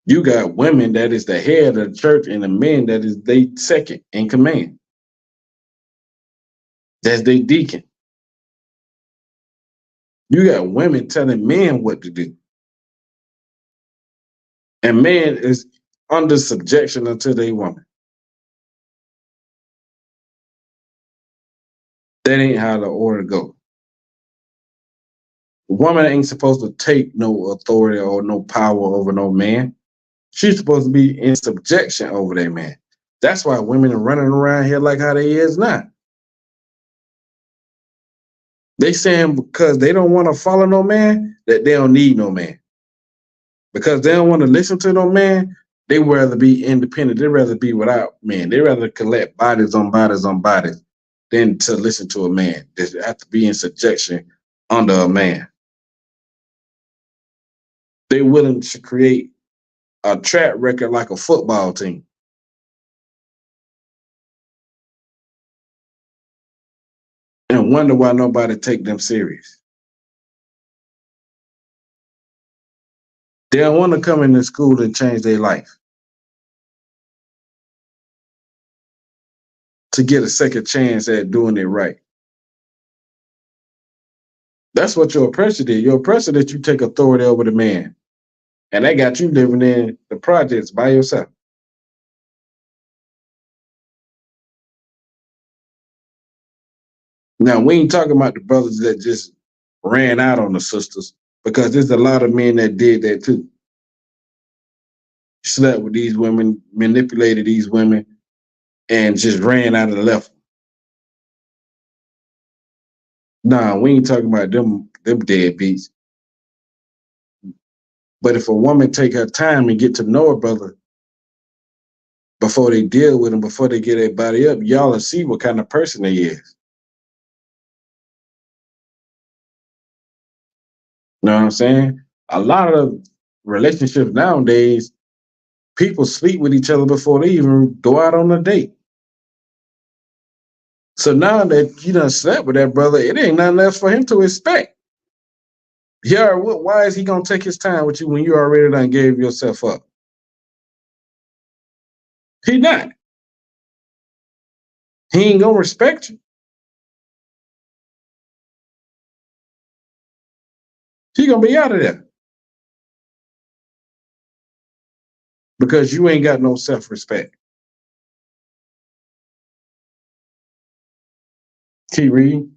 You got women that is the head of the church and the men that is they second in command. That's they deacon. You got women telling men what to do. And man is under subjection unto their woman. That ain't how the order go. The woman ain't supposed to take no authority or no power over no man. She's supposed to be in subjection over that man. That's why women are running around here like how they is now. They saying because they don't want to follow no man, that they don't need no man. Because they don't want to listen to no man, they rather be independent. They rather be without men. They rather collect bodies on bodies on bodies than to listen to a man. They have to be in subjection under a man. They're willing to create a track record like a football team. And wonder why nobody take them serious. They don't want to come into school and change their life. To get a second chance at doing it right. That's what your oppressor did. Your oppressor that you take authority over the man. And they got you living in the projects by yourself. Now, we ain't talking about the brothers that just ran out on the sisters, because there's a lot of men that did that too. Slept with these women, manipulated these women, and just ran out of the left. Nah, we ain't talking about them deadbeats. But if a woman take her time and get to know a brother, before they deal with them, before they get their body up, y'all will see what kind of person they is. You know what I'm saying? A lot of relationships nowadays, people sleep with each other before they even go out on a date. So now that you done slept with that brother, it ain't nothing else for him to expect. Yeah, why is he gonna take his time with you when you already done gave yourself up? He not. He ain't gonna respect you. He gonna be out of there because you ain't got no self-respect. Keep reading.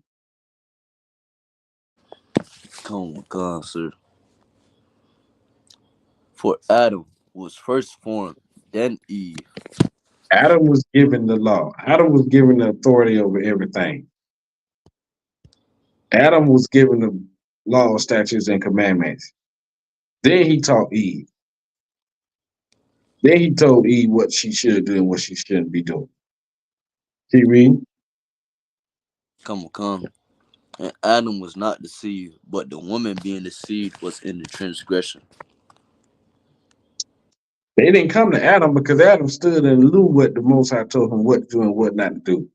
Oh my God, sir. For Adam was first formed, then Eve. Adam was given the law. Adam was given the authority over everything. Adam was given the law, statutes, and commandments. Then he taught Eve. Then he told Eve what she should do and what she shouldn't be doing. Keep reading. Come. And Adam was not deceived, but the woman being deceived was in the transgression. They didn't come to Adam because Adam stood and knew what the Most High told him what to do and what not to do.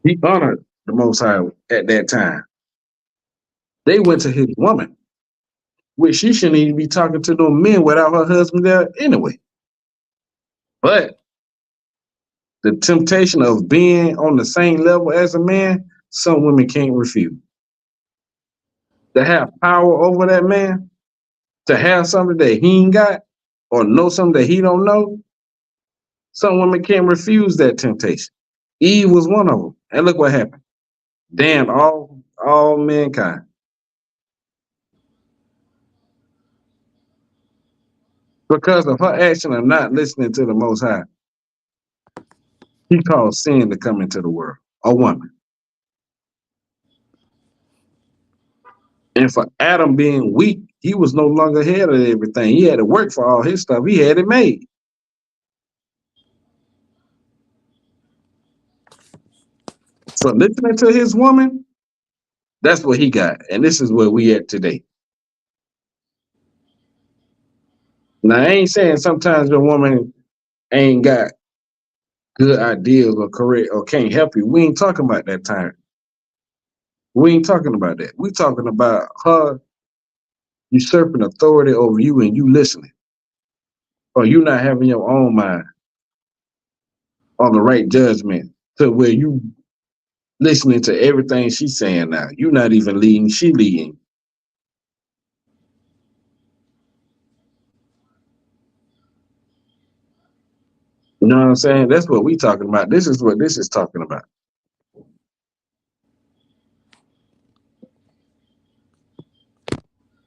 He honored the Most High at that time. They went to his woman, which she shouldn't even be talking to no men without her husband there anyway. But the temptation of being on the same level as a man, some women can't refuse. To have power over that man, to have something that he ain't got, or know something that he don't know, some women can't refuse that temptation. Eve was one of them. And look what happened. Damn all mankind. Because of her action of not listening to the Most High, he caused sin to come into the world. A woman. And for Adam being weak, he was no longer head of everything. He had to work for all his stuff. He had it made. So listening to his woman, that's what he got. And this is where we at today. Now, I ain't saying sometimes your woman ain't got good ideas or correct or can't help you. We ain't talking about that time. We ain't talking about that. We talking about her usurping authority over you and you listening. Or you not having your own mind on the right judgment to where you listening to everything she's saying now. You not even leading, she leading. You know what I'm saying? That's what we talking about. This is what this is talking about.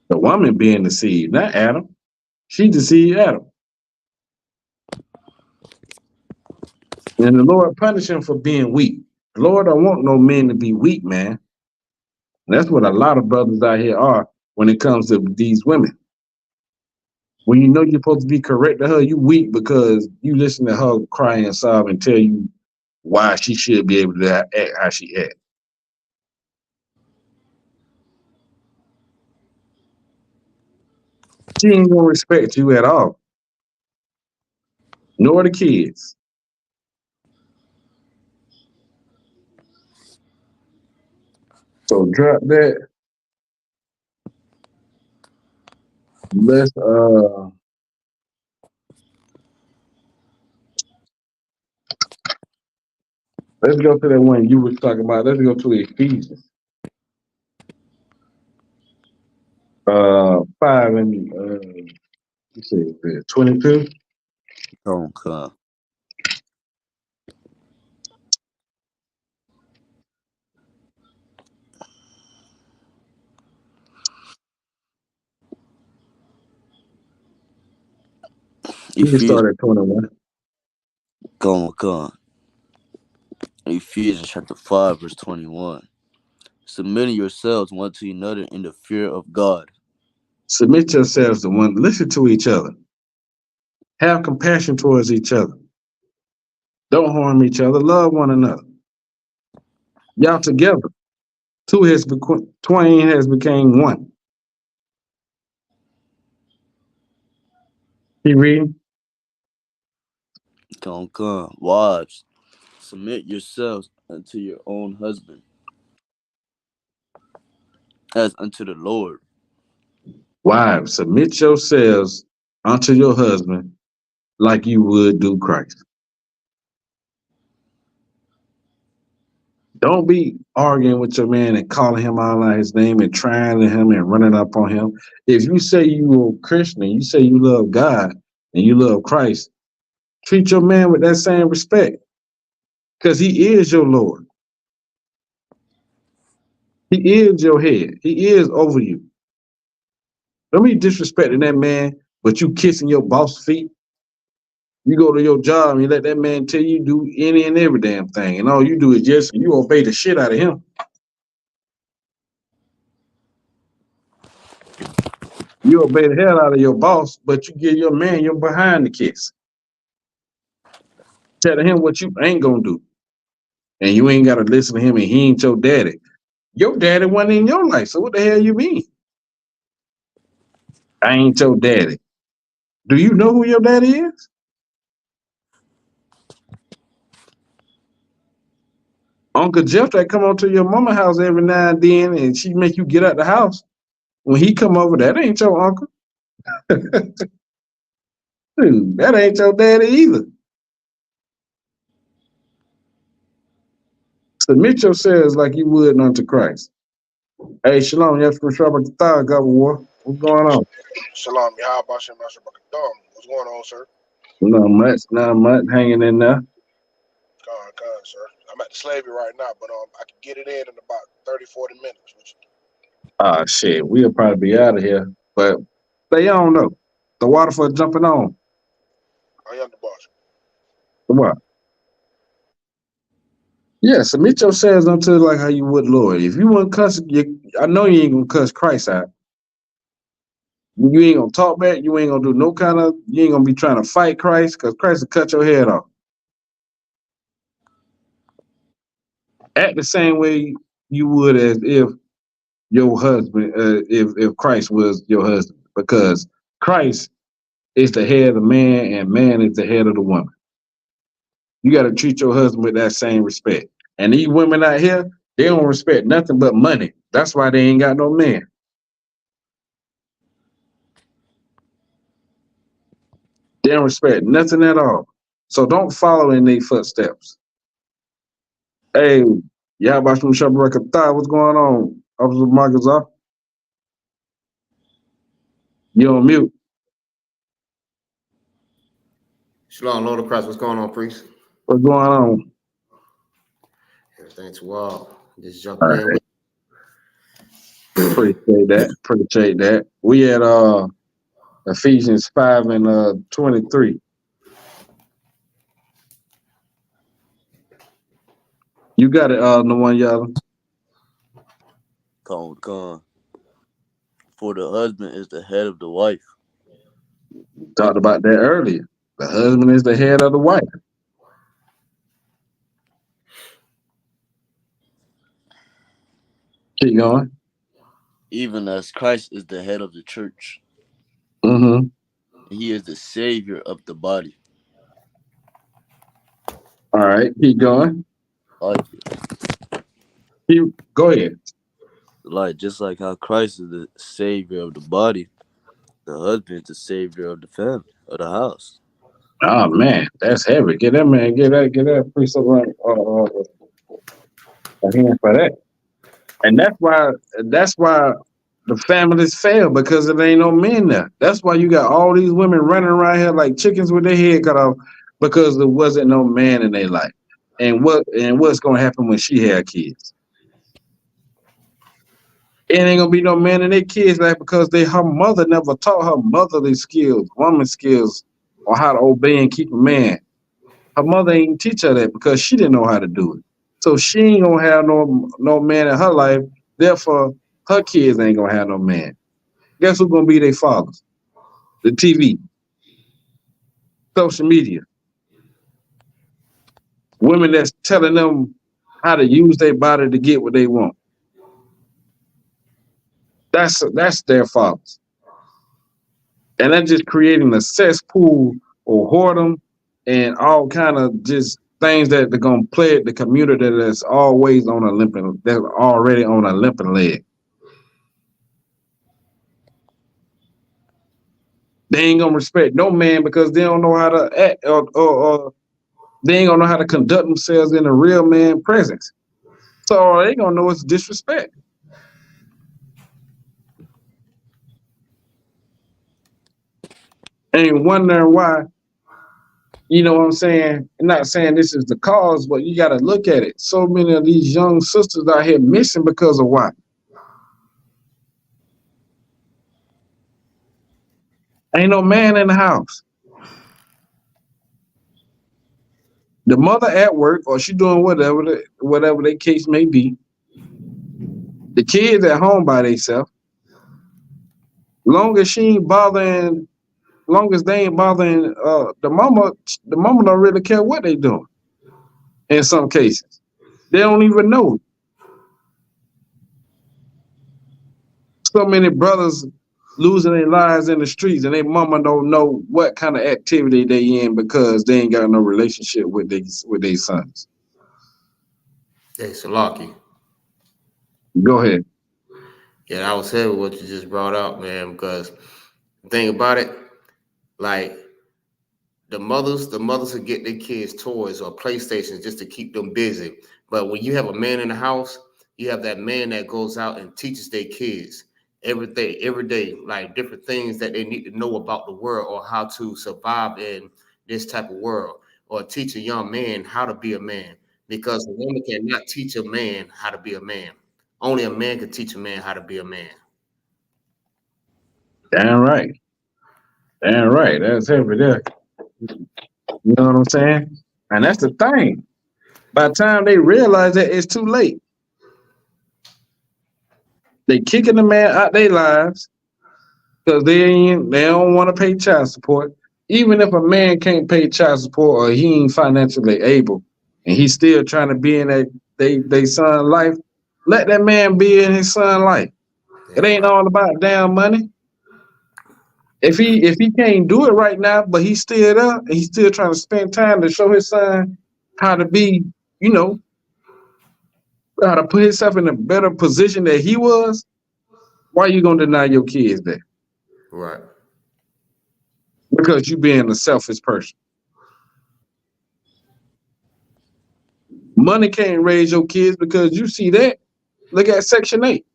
The woman being deceived, not Adam. She deceived Adam. And the Lord punished him for being weak. The Lord don't want no men to be weak, man. And that's what a lot of brothers out here are when it comes to these women. When you know you're supposed to be correct to her, you weak because you listen to her cry and sob and tell you why she should be able to act how she act. She ain't gonna respect you at all, nor the kids. So drop that. Let's let's go to that one you was talking about. Let's go to Ephesians 5 and you say 22. Come. You can Ephesians, start at 21. come. Ephesians chapter 5, verse 21. Submitting yourselves one to another in the fear of God. Submit yourselves to one, listen to each other. Have compassion towards each other. Don't harm each other. Love one another. Y'all together. Twain has became one. He reading? Come. Wives, submit yourselves unto your own husband, as unto the Lord. Wives, submit yourselves unto your husband like you would do Christ. Don't be arguing with your man and calling him out on his name and trying to him and running up on him. If you say you are a Christian and you say you love God and you love Christ, treat your man with that same respect because he is your Lord. He is your head. He is over you. Don't be disrespecting that man, but you kissing your boss feet. You go to your job and you let that man tell you do any and every damn thing, and all you do is just you obey the shit out of him. You obey the hell out of your boss, but you give your man your behind the kiss. Telling him what you ain't gonna do, and you ain't gotta listen to him, and he ain't your daddy. Your daddy wasn't in your life, so what the hell you mean? I ain't your daddy. Do you know who your daddy is? Uncle Jeff that come on to your mama house every now and then, and she make you get out the house. When he come over, that ain't your uncle. Dude, that ain't your daddy either. Submit yourselves like you would unto Christ. Hey, Shalom, yes, for trouble the thigh, God war. What's going on? Shalom, Yahawadah, what's going on, sir? Not much, hanging in there. Con, sir. I'm at the slavey right now, but I can get it in about 30, 40 minutes. Ah, shit, we'll probably be out of here, but stay on though. The water for jumping on. I am the boss. What? Yeah, submit yourselves unto like how you would Lord. If you want to cuss, I know you ain't gonna cuss Christ out. You ain't gonna talk back. You ain't gonna do no kind of. You ain't gonna be trying to fight Christ because Christ will cut your head off. Act the same way you would as if your husband, if Christ was your husband, because Christ is the head of the man and man is the head of the woman. You got to treat your husband with that same respect. And these women out here, they don't respect nothing but money. That's why they ain't got no man. They don't respect nothing at all. So don't follow in their footsteps. Hey, Yahawadah Shabbat Thigh, what's going on? Officer Marcus, you on mute. Shalom, Lord of Christ. What's going on, priest? What's going on? Everything's well. Just All jumping in. right. Appreciate that. We at Ephesians 5 and 23. You got it, the one y'all. Come. For the husband is the head of the wife. Talked about that earlier. The husband is the head of the wife. Keep going. Even as Christ is the head of the church. Mm-hmm. He is the savior of the body. All right, keep going. Go ahead. Just like how Christ is the savior of the body, the husband is the savior of the family, of the house. Oh man, that's heavy. Get that priest a hand for that. And that's why the families fail, because there ain't no men there. That's why you got all these women running around here like chickens with their head cut off, because there wasn't no man in their life. And what's gonna happen when she had kids? It ain't gonna be no man in their kids' life, because her mother never taught her motherly skills, woman skills, on how to obey and keep a man. Her mother ain't teach her that because she didn't know how to do it. So she ain't gonna have no man in her life. Therefore, her kids ain't gonna have no man. Guess who's gonna be their fathers? The TV. social media. Women that's telling them how to use their body to get what they want. That's their fathers. And that's just creating a cesspool or whoredom and all kind of just things that they're gonna plague the community that's always on a limping, that's already on a limping leg. They ain't gonna respect no man because they don't know how to act or they ain't gonna know how to conduct themselves in a real man presence. So all they gonna know is disrespect. And wondering why, you know what I'm saying? I'm not saying this is the cause, but you gotta look at it. So many of these young sisters out here missing because of why? Ain't no man in the house. The mother at work or she doing whatever the case may be. The kids at home by themselves. Long as she ain't bothering, long as they ain't bothering the mama don't really care what they doing. In some cases, they don't even know. So many brothers losing their lives in the streets, and their mama don't know what kind of activity they in because they ain't got no relationship with their sons. Hey, Salaki. Go ahead. Yeah, I was heavy what you just brought up, man, because the thing about it, like the mothers will get their kids toys or PlayStations just to keep them busy. But when you have a man in the house, you have that man that goes out and teaches their kids everything, every day, like different things that they need to know about the world or how to survive in this type of world, or teach a young man how to be a man. Because a woman cannot teach a man how to be a man. Only a man can teach a man how to be a man. Damn right. Damn right. That's heavy there. You know what I'm saying? And that's the thing. By the time they realize that, it's too late. They kicking the man out their lives because they don't want to pay child support. Even if a man can't pay child support or he ain't financially able, and he's still trying to be in that they son life, let that man be in his son life. It ain't all about damn money. If he can't do it right now, but he's still there and he's still trying to spend time to show his son how to be, you know, how to put himself in a better position that he was, why you gonna deny your kids that? Right. Because you being a selfish person. Money can't raise your kids because you see that. Look at Section 8.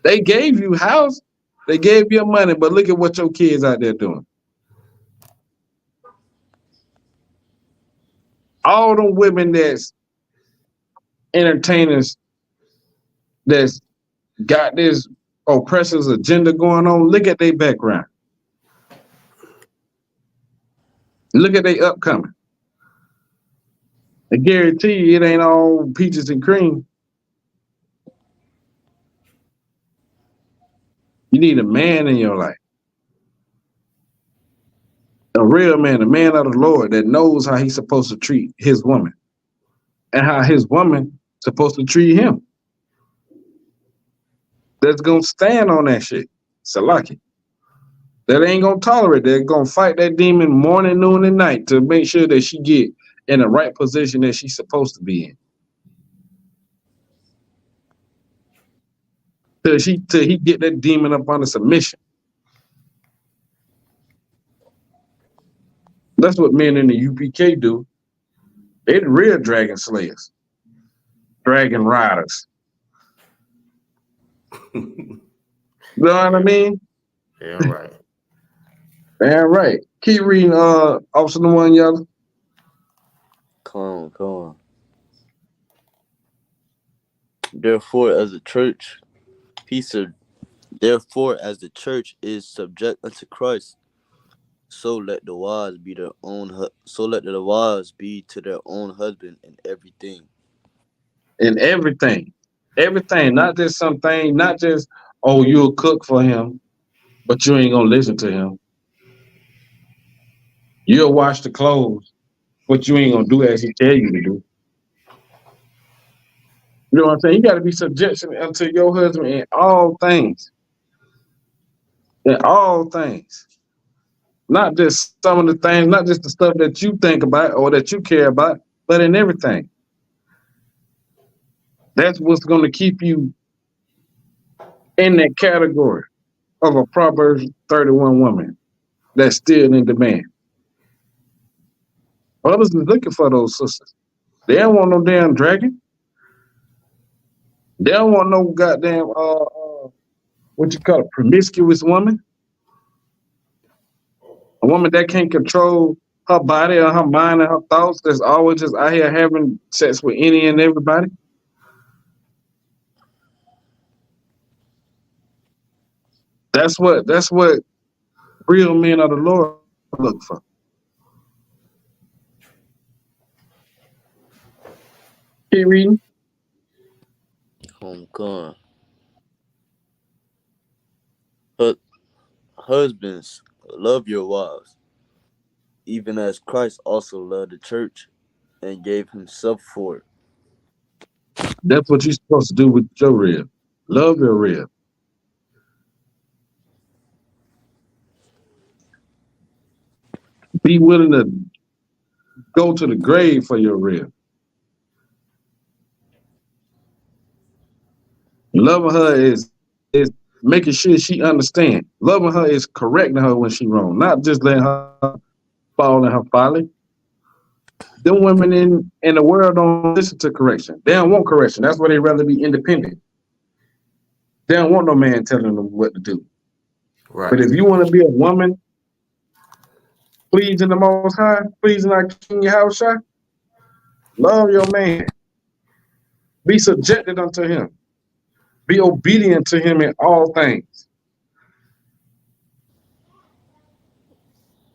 They gave you house, they gave you money, but look at what your kids out there doing. All them women that's entertainers that's got this oppressor's agenda going on, look at their background. Look at their upcoming. I guarantee you it ain't all peaches and cream. You need a man in your life. A real man, a man of the Lord that knows how he's supposed to treat his woman and how his woman supposed to treat him. That's gonna stand on that shit. Salaki. That ain't gonna tolerate. They're gonna fight that demon morning, noon, and night to make sure that she get in the right position that she's supposed to be in. Till he get that demon up under submission. That's what men in the UPK do. They're the real dragon slayers, dragon riders. You know what I mean? Yeah, right. Yeah, right. Keep reading, Officer the One Yellow. Come on. Therefore, as the church is subject unto Christ, so let the wives be to their own husband in everything. In everything. Everything, not just something, not just, oh, you'll cook for him, but you ain't gonna listen to him. You'll wash the clothes, but you ain't gonna do as he tell you to do. You know what I'm saying? You got to be subjection unto your husband in all things. In all things. Not just some of the things, not just the stuff that you think about or that you care about, but in everything. That's what's going to keep you in that category of a Proverbs 31 woman that's still in demand. Others is looking for those sisters. They don't want no damn dragon. They don't want no goddamn what you call a promiscuous woman. A woman that can't control her body or her mind and her thoughts, that's always just out here having sex with any and everybody. That's what real men of the Lord look for. Keep reading. Come. Husbands, love your wives, even as Christ also loved the church and gave himself for it. That's what you're supposed to do with your rib. Love your rib. Be willing to go to the grave for your rib. Loving her is making sure she understands. Loving her is correcting her when she wrong, not just letting her fall in her folly. Them women in the world don't listen to correction. They don't want correction. That's why they rather be independent. They don't want no man telling them what to do. Right. But if you want to be a woman pleasing the Most High, pleasing our King Yahawadah, love your man. Be subjected unto him. Be obedient to him in all things.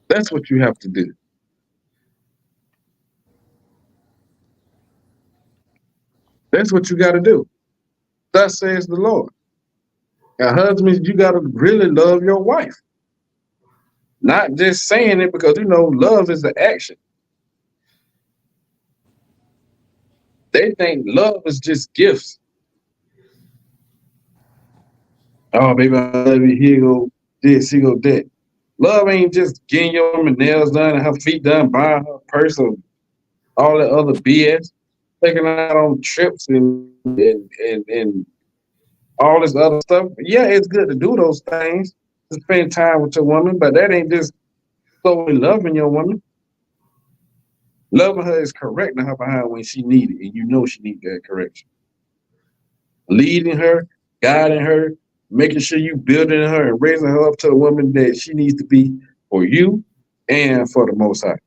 That's what you have to do. That's what you got to do. Thus says the Lord. And husbands, you got to really love your wife. Not just saying it because, love is the action. They think love is just gifts. Oh, baby, I love you. Here you go this, here you go that. Love ain't just getting your woman nails done and her feet done, buying her purse or all that other BS, taking her out on trips and all this other stuff. Yeah, it's good to do those things, to spend time with your woman, but that ain't just solely loving your woman. Loving her is correcting her behind when she needs it, and you know she needs that correction. Leading her, guiding her, making sure you building her and raising her up to the woman that she needs to be for you and for the Most High.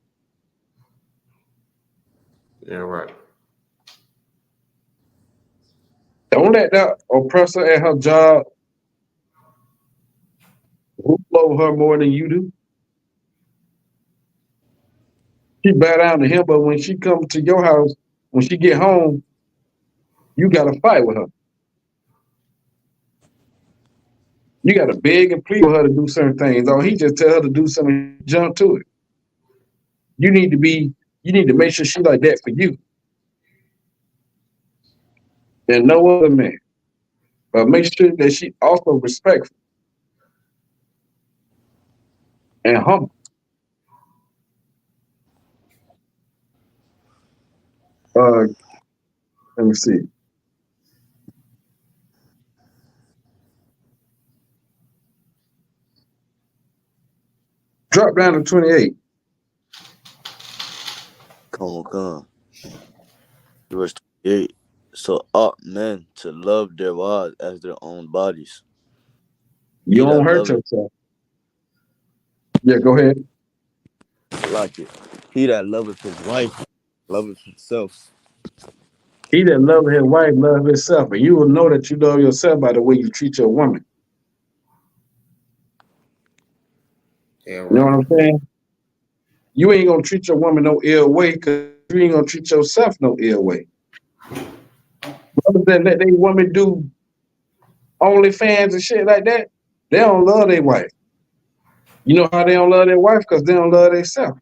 Yeah, right. Don't let that oppressor at her job rule over her more than you do. She bow down to him, but when she comes to your house, when she get home, you got to fight with her. You got to beg and plead with her to do certain things. Or he just tell her to do something, jump to it. You need to make sure she like that for you. And no other man. But make sure that she also respectful and humble. Let me see. Drop down to 28. Come. Verse 28. So ought men to love their wives as their own bodies. You don't hurt yourself. Yeah, go ahead. I like it. He that loveth his wife loveth himself. He that loveth his wife loveth himself. And you will know that you love yourself by the way you treat your woman. Yeah, right. You know what I'm saying? You ain't going to treat your woman no ill way because you ain't going to treat yourself no ill way. Other than that, they women do OnlyFans and shit like that, they don't love their wife. You know how they don't love their wife? Because they don't love themselves.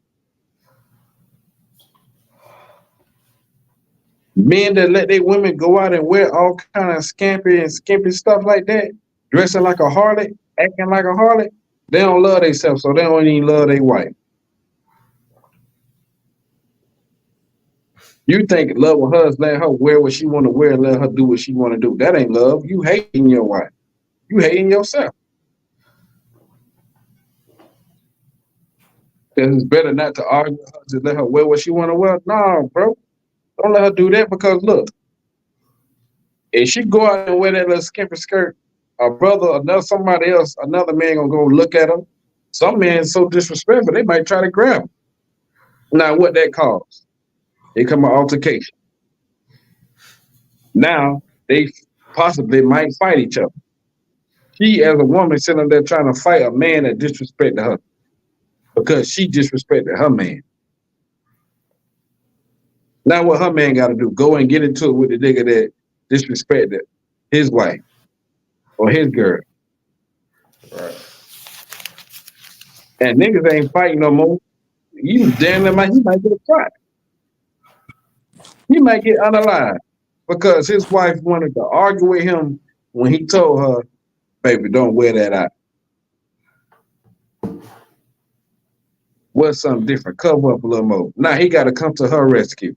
Men that let their women go out and wear all kind of skimpy stuff like that, dressing like a harlot, acting like a harlot, they don't love themselves, so they don't even love their wife. You think love with her is let her wear what she want to wear, let her do what she want to do. That ain't love. You hating your wife. You hating yourself. It's better not to argue with her, just let her wear what she want to wear. No, bro. Don't let her do that because look, if she go out and wear that little skimpy skirt, a brother, somebody else, another man gonna go look at her. Some men so disrespectful, they might try to grab her. Now, what that cause? They come an altercation. Now, they possibly might fight each other. She, as a woman, sitting there trying to fight a man that disrespected her because she disrespected her man. Now, what her man got to do? Go and get into it with the nigga that disrespected his wife or his girl. Right. And niggas ain't fighting no more. You damn near he might get shot. He might get unalive because his wife wanted to argue with him when he told her, baby, don't wear that out. Wear something different. Cover up a little more. Now he got to come to her rescue.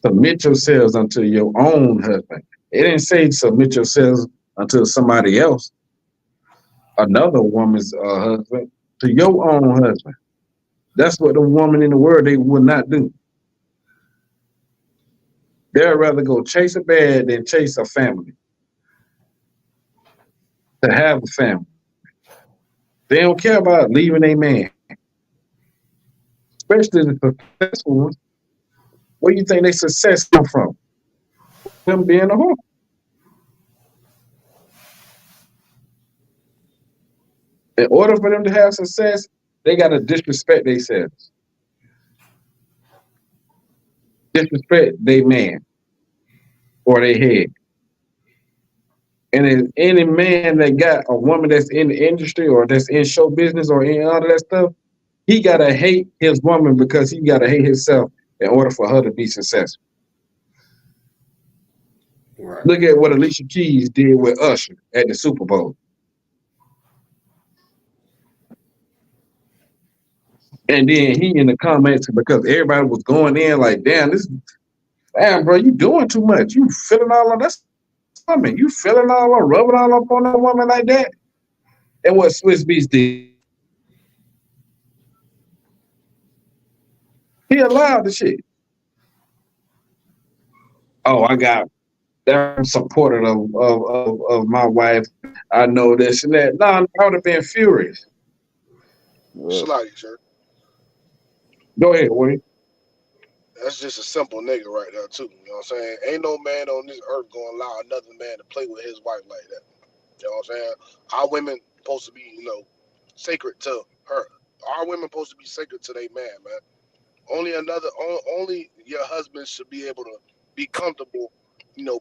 Submit yourselves unto your own husband. It didn't say submit yourselves unto somebody else, another woman's husband, to your own husband. That's what the woman in the world, they would not do. They'd rather go chase a bag than chase a family. To have a family. They don't care about leaving a man. Especially the successful ones. Where do you think their success come from? Them being a whore. In order for them to have success, they got to disrespect themselves. Disrespect their man or their head. And if any man that got a woman that's in the industry or that's in show business or any other that stuff, he got to hate his woman because he got to hate himself in order for her to be successful. Right. Look at what Alicia Keys did with Usher at the Super Bowl. And then he in the comments because everybody was going in like, damn, bro, you doing too much. You feeling all of that woman. You feeling all up, rubbing all up on that woman like that. And what Swiss Beats did. He allowed the shit. Oh, I got that. I'm supportive of my wife. I know this and that. No, I would have been furious. Salute, sir. Go ahead, Wayne. That's just a simple nigga right there, too. You know what I'm saying? Ain't no man on this earth gonna allow another man to play with his wife like that. You know what I'm saying? Our women supposed to be, sacred to her. Our women supposed to be sacred to their man, man. Only your husband should be able to be comfortable,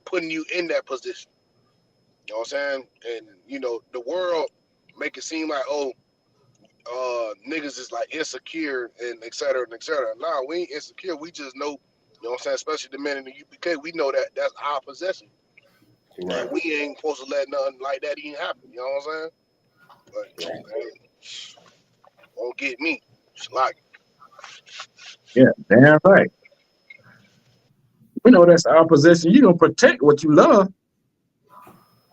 putting you in that position. You know what I'm saying? And the world make it seem like, niggas is like insecure and et cetera and et cetera. Nah, we ain't insecure. We just know, you know what I'm saying, especially the men in the UPK, we know that that's our possession. Right. And we ain't supposed to let nothing like that even happen. You know what I'm saying? But won't get me. It's like, Yeah, damn right. We know that's our possession. You're going to protect what you love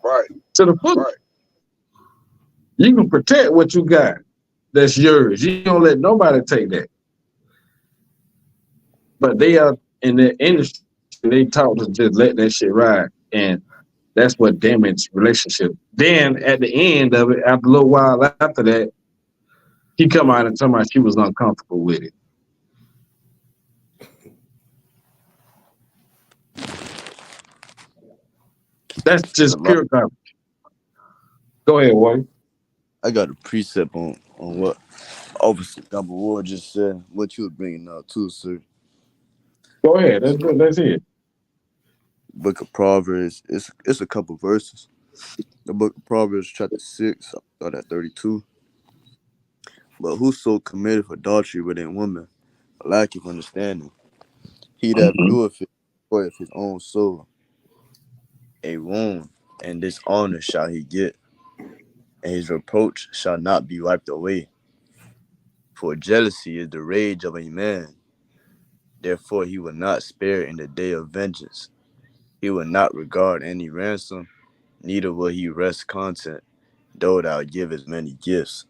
right, to the fullest. right. You can protect what you got that's yours. You don't let nobody take that. But they are in the industry, they taught to just let that shit ride. And that's what damaged relationship. Then at the end of it, after a little while after that, he come out and tell me she was uncomfortable with it. That's just pure garbage. Go ahead, Wayne. I got a precept on what Officer Gabawar just said, what you were bringing out too, sir. Go ahead. That's it. Book of Proverbs, it's a couple verses. The book of Proverbs, chapter 6, I start at 32. But whoso committeth adultery with a woman lacketh understanding. He that Mhm. vieweth it destroyeth his own soul. A wound and dishonor shall he get, and his reproach shall not be wiped away. For jealousy is the rage of a man. Therefore he will not spare in the day of vengeance. He will not regard any ransom, neither will he rest content, though thou givest many gifts.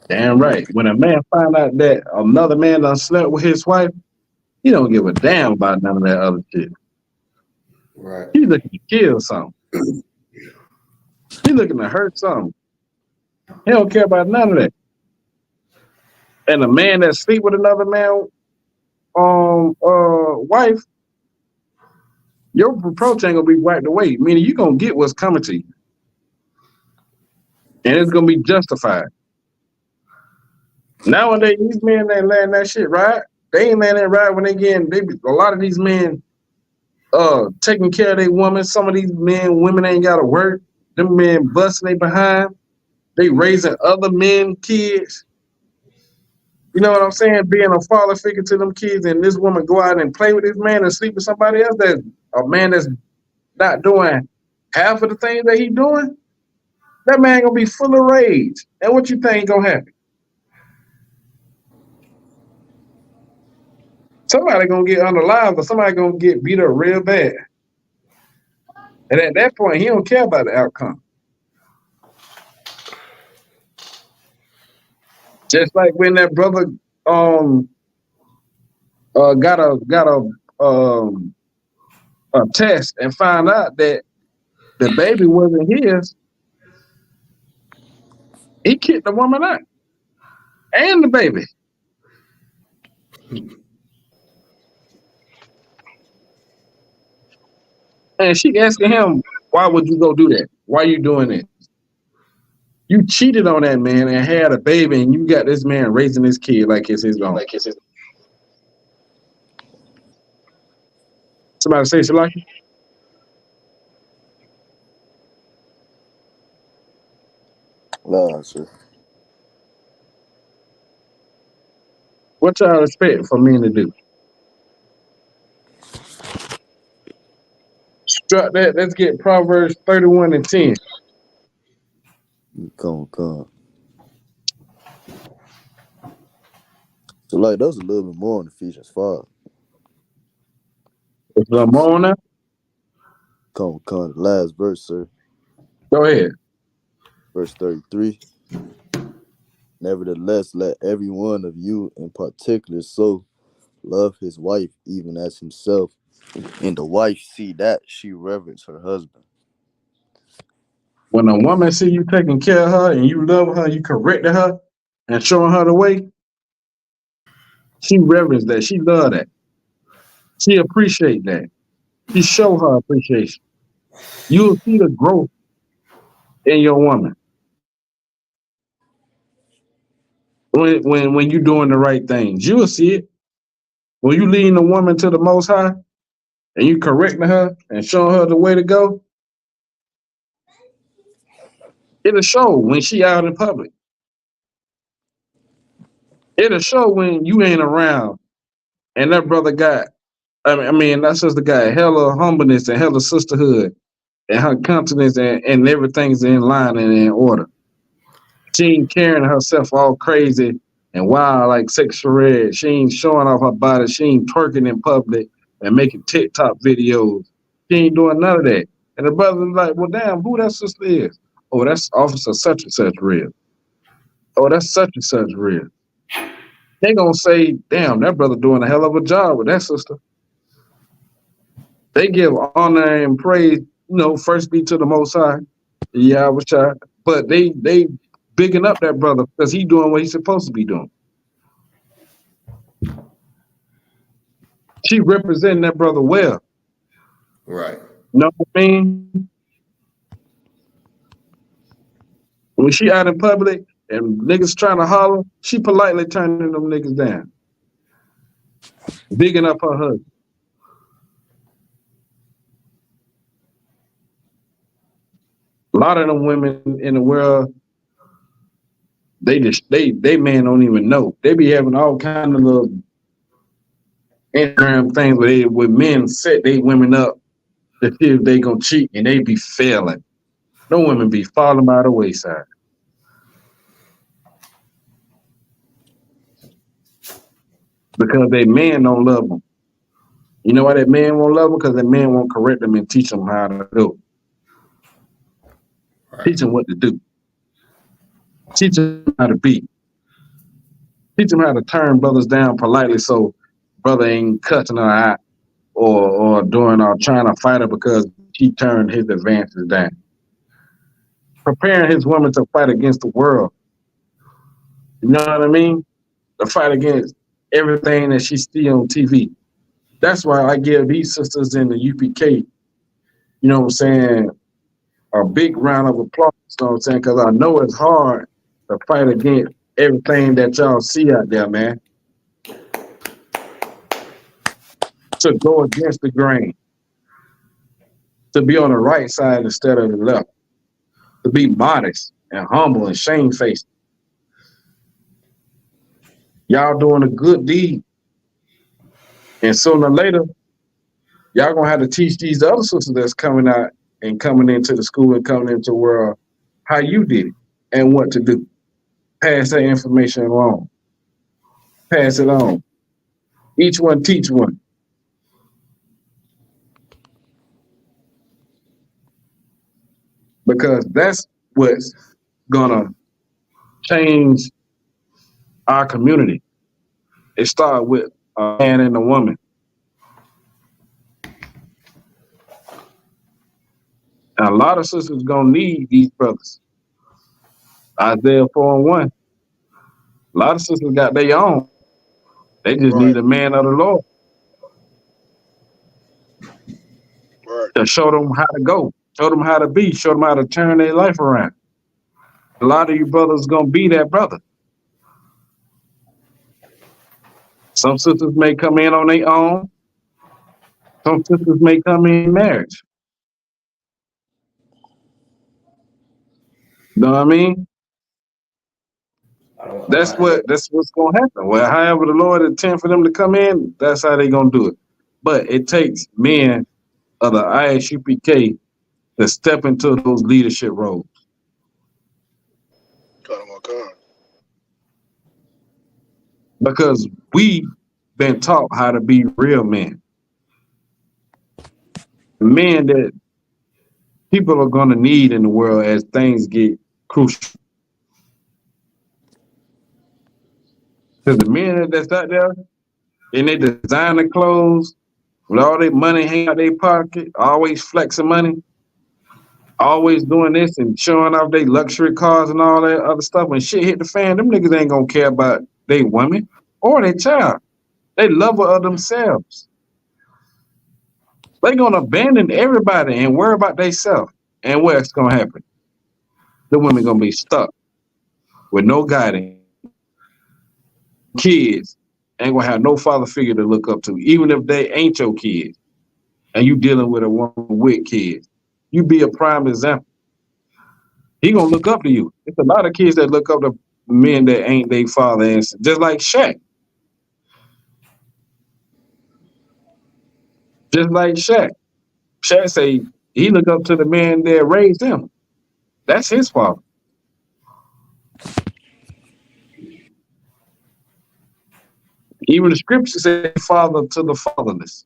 Damn right. When a man find out that another man done slept with his wife, he don't give a damn about none of that other shit. Right. He looking to kill something. He looking to hurt something. He don't care about none of that. And a man that sleep with another man wife, your reproach ain't gonna be wiped away. Meaning you gonna get what's coming to you. And it's gonna be justified. Nowadays, these men ain't letting that shit ride. They ain't letting it ride when a lot of these men taking care of their women. Some of these women ain't gotta work. Them men busting they behind. They raising other men kids. You know what I'm saying? Being a father figure to them kids, and this woman go out and play with this man and sleep with somebody else. That's a man that's not doing half of the things that he doing. That man gonna be full of rage. And what you think gonna happen? Somebody gonna get unalive, or somebody gonna get beat up real bad. And at that point, he don't care about the outcome. Just like when that brother um got a test and found out that the baby wasn't his, he kicked the woman out and the baby. And she asking him, why would you go do that? Why you doing it? You cheated on that man and had a baby, and you got this man raising his kid like it's his own. Somebody say she like it? Nah, sir. What y'all expect for men to do? Struck that. Let's get Proverbs 31 and 10. Come. So like that was a little bit more on Ephesians 5. Ramona, Come, the last verse, sir. go ahead. Verse 33. Nevertheless, let every one of you in particular so love his wife even as himself, and the wife see that she reverence her husband. When a woman see you taking care of her and you love her, you correcting her and showing her the way, she reverence that. She love that. She appreciate that. She show her appreciation. You'll see the growth in your woman when you doing the right things. You will see it. When you leading the woman to the Most High and you correcting her and showing her the way to go, it'll show when she out in public. It'll show when you ain't around and that brother got, that sister got hella humbleness and hella sisterhood and her confidence and everything's in line and in order. She ain't carrying herself all crazy and wild like sexual red. She ain't showing off her body. She ain't twerking in public and making TikTok videos. She ain't doing none of that. And the brother's like, well, damn, who that sister is? Oh, that's Officer such and such real. Oh, that's such and such real. They gonna say, damn, that brother doing a hell of a job with that sister. They give honor and praise, first be to the Most High. Yeah, but they bigging up that brother because he doing what he's supposed to be doing. She representing that brother well. Right. You know what I mean? When she out in public and niggas trying to holler, she politely turning them niggas down, bigging up her husband. A lot of them women in the world, They men don't even know. They be having all kind of little Instagram things where they with men set they women up to see if they gonna cheat and they be failing. No women be falling by the wayside because they men don't love them. You know why that man won't love them? Because that man won't correct them and teach them how to do. Teach them what to do. Teach them how to be. Teach them how to turn brothers down politely so brother ain't cutting her out or doing or trying to fight her because he turned his advances down. Preparing his woman to fight against the world. You know what I mean? To fight against everything that she see on TV. That's why I give these sisters in the UPK, you know what I'm saying, a big round of applause, you know what I'm saying? Because I know it's hard to fight against everything that y'all see out there, man. To go against the grain. To be on the right side instead of the left. To be modest and humble and shamefaced. Y'all doing a good deed. And sooner or later, y'all gonna have to teach these other sisters that's coming out and coming into the school and coming into the world how you did it and what to do. Pass that information along. Pass it on. Each one teach one. Because that's what's gonna change our community. It started with a man and a woman. And a lot of sisters gonna need these brothers. Isaiah 4:1. A lot of sisters got their own. They just Right. need a man of the Lord Right. to show them how to go, show them how to be, show them how to turn their life around. A lot of you brothers gonna be that brother. Some sisters may come in on their own. Some sisters may come in marriage. You know what I mean? That's what's gonna happen. Well, however the Lord intend for them to come in, that's how they gonna do it. But it takes men of the ISUPK to step into those leadership roles Cut him on con. because we been taught how to be real men, men that people are gonna need in the world as things get crucial. Because the men that's out there in their designer clothes with all their money hanging out their pocket, always flexing money, always doing this and showing off their luxury cars and all that other stuff. When shit hit the fan, them niggas ain't gonna care about their women or their child. They lover of themselves. They gonna abandon everybody and worry about themselves. And what's gonna happen? The women gonna be stuck with no guidance. Kids ain't gonna have no father figure to look up to, even if they ain't your kids. And you dealing with a woman with kids. You be a prime example. He gonna look up to you. It's a lot of kids that look up to men that ain't their father, and just like Shaq. Just like Shaq. Shaq say he look up to the man that raised him. That's his father. Even the scripture say father to the fatherless.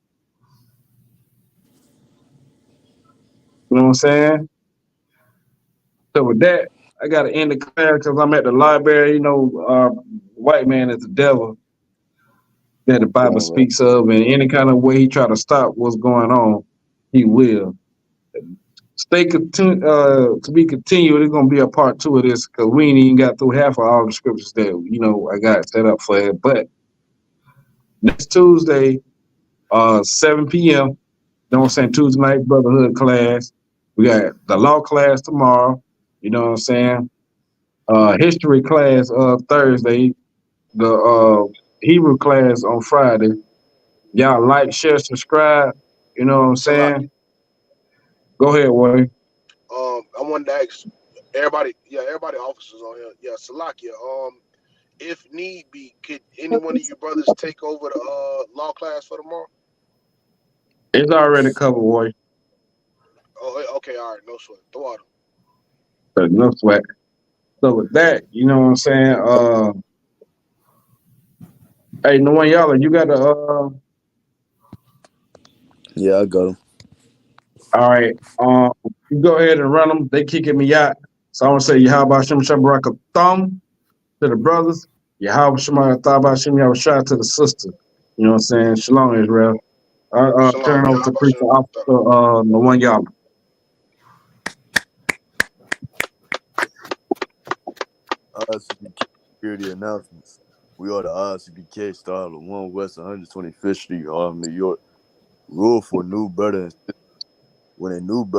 You know what I'm saying? So with that, I gotta end the class because I'm at the library. You know, white man is the devil that the Bible speaks of, and any kind of way he try to stop what's going on, he will. To be continued. There's gonna be a part 2 of this because we ain't even got through half of all the scriptures that I got set up for it. But next Tuesday, 7 p.m. You know what I'm saying? Tuesday night Brotherhood class. We got the law class tomorrow. You know what I'm saying? History class Thursday. The Hebrew class on Friday. Y'all like, share, subscribe. You know what I'm So like, saying? Go ahead, Wade. I wanted to ask Everybody, officers on here. Yeah, Salakia. If need be, could any one of you brothers take over the law class for tomorrow? It's already covered, boy. Oh, okay, all right, no sweat. The water. No sweat. So with that, you know what I'm saying? Hey, no one y'all, you got the Yeah, I got him. all right. You go ahead and run them. They kicking me out. So I want to say Yahawadah Shem Shabaraka thumb to the brothers. Yahawadah Shema Thaba Shem Yahawadah to the sister. You know what I'm saying? Shalom, Israel. Shalom. Turn over to Priest Officer the one y'all. ICBK security announcements. We are the ICBK style of 1 West 125th Street, Harlem, New York. Rule for new brother and sister. When a new brother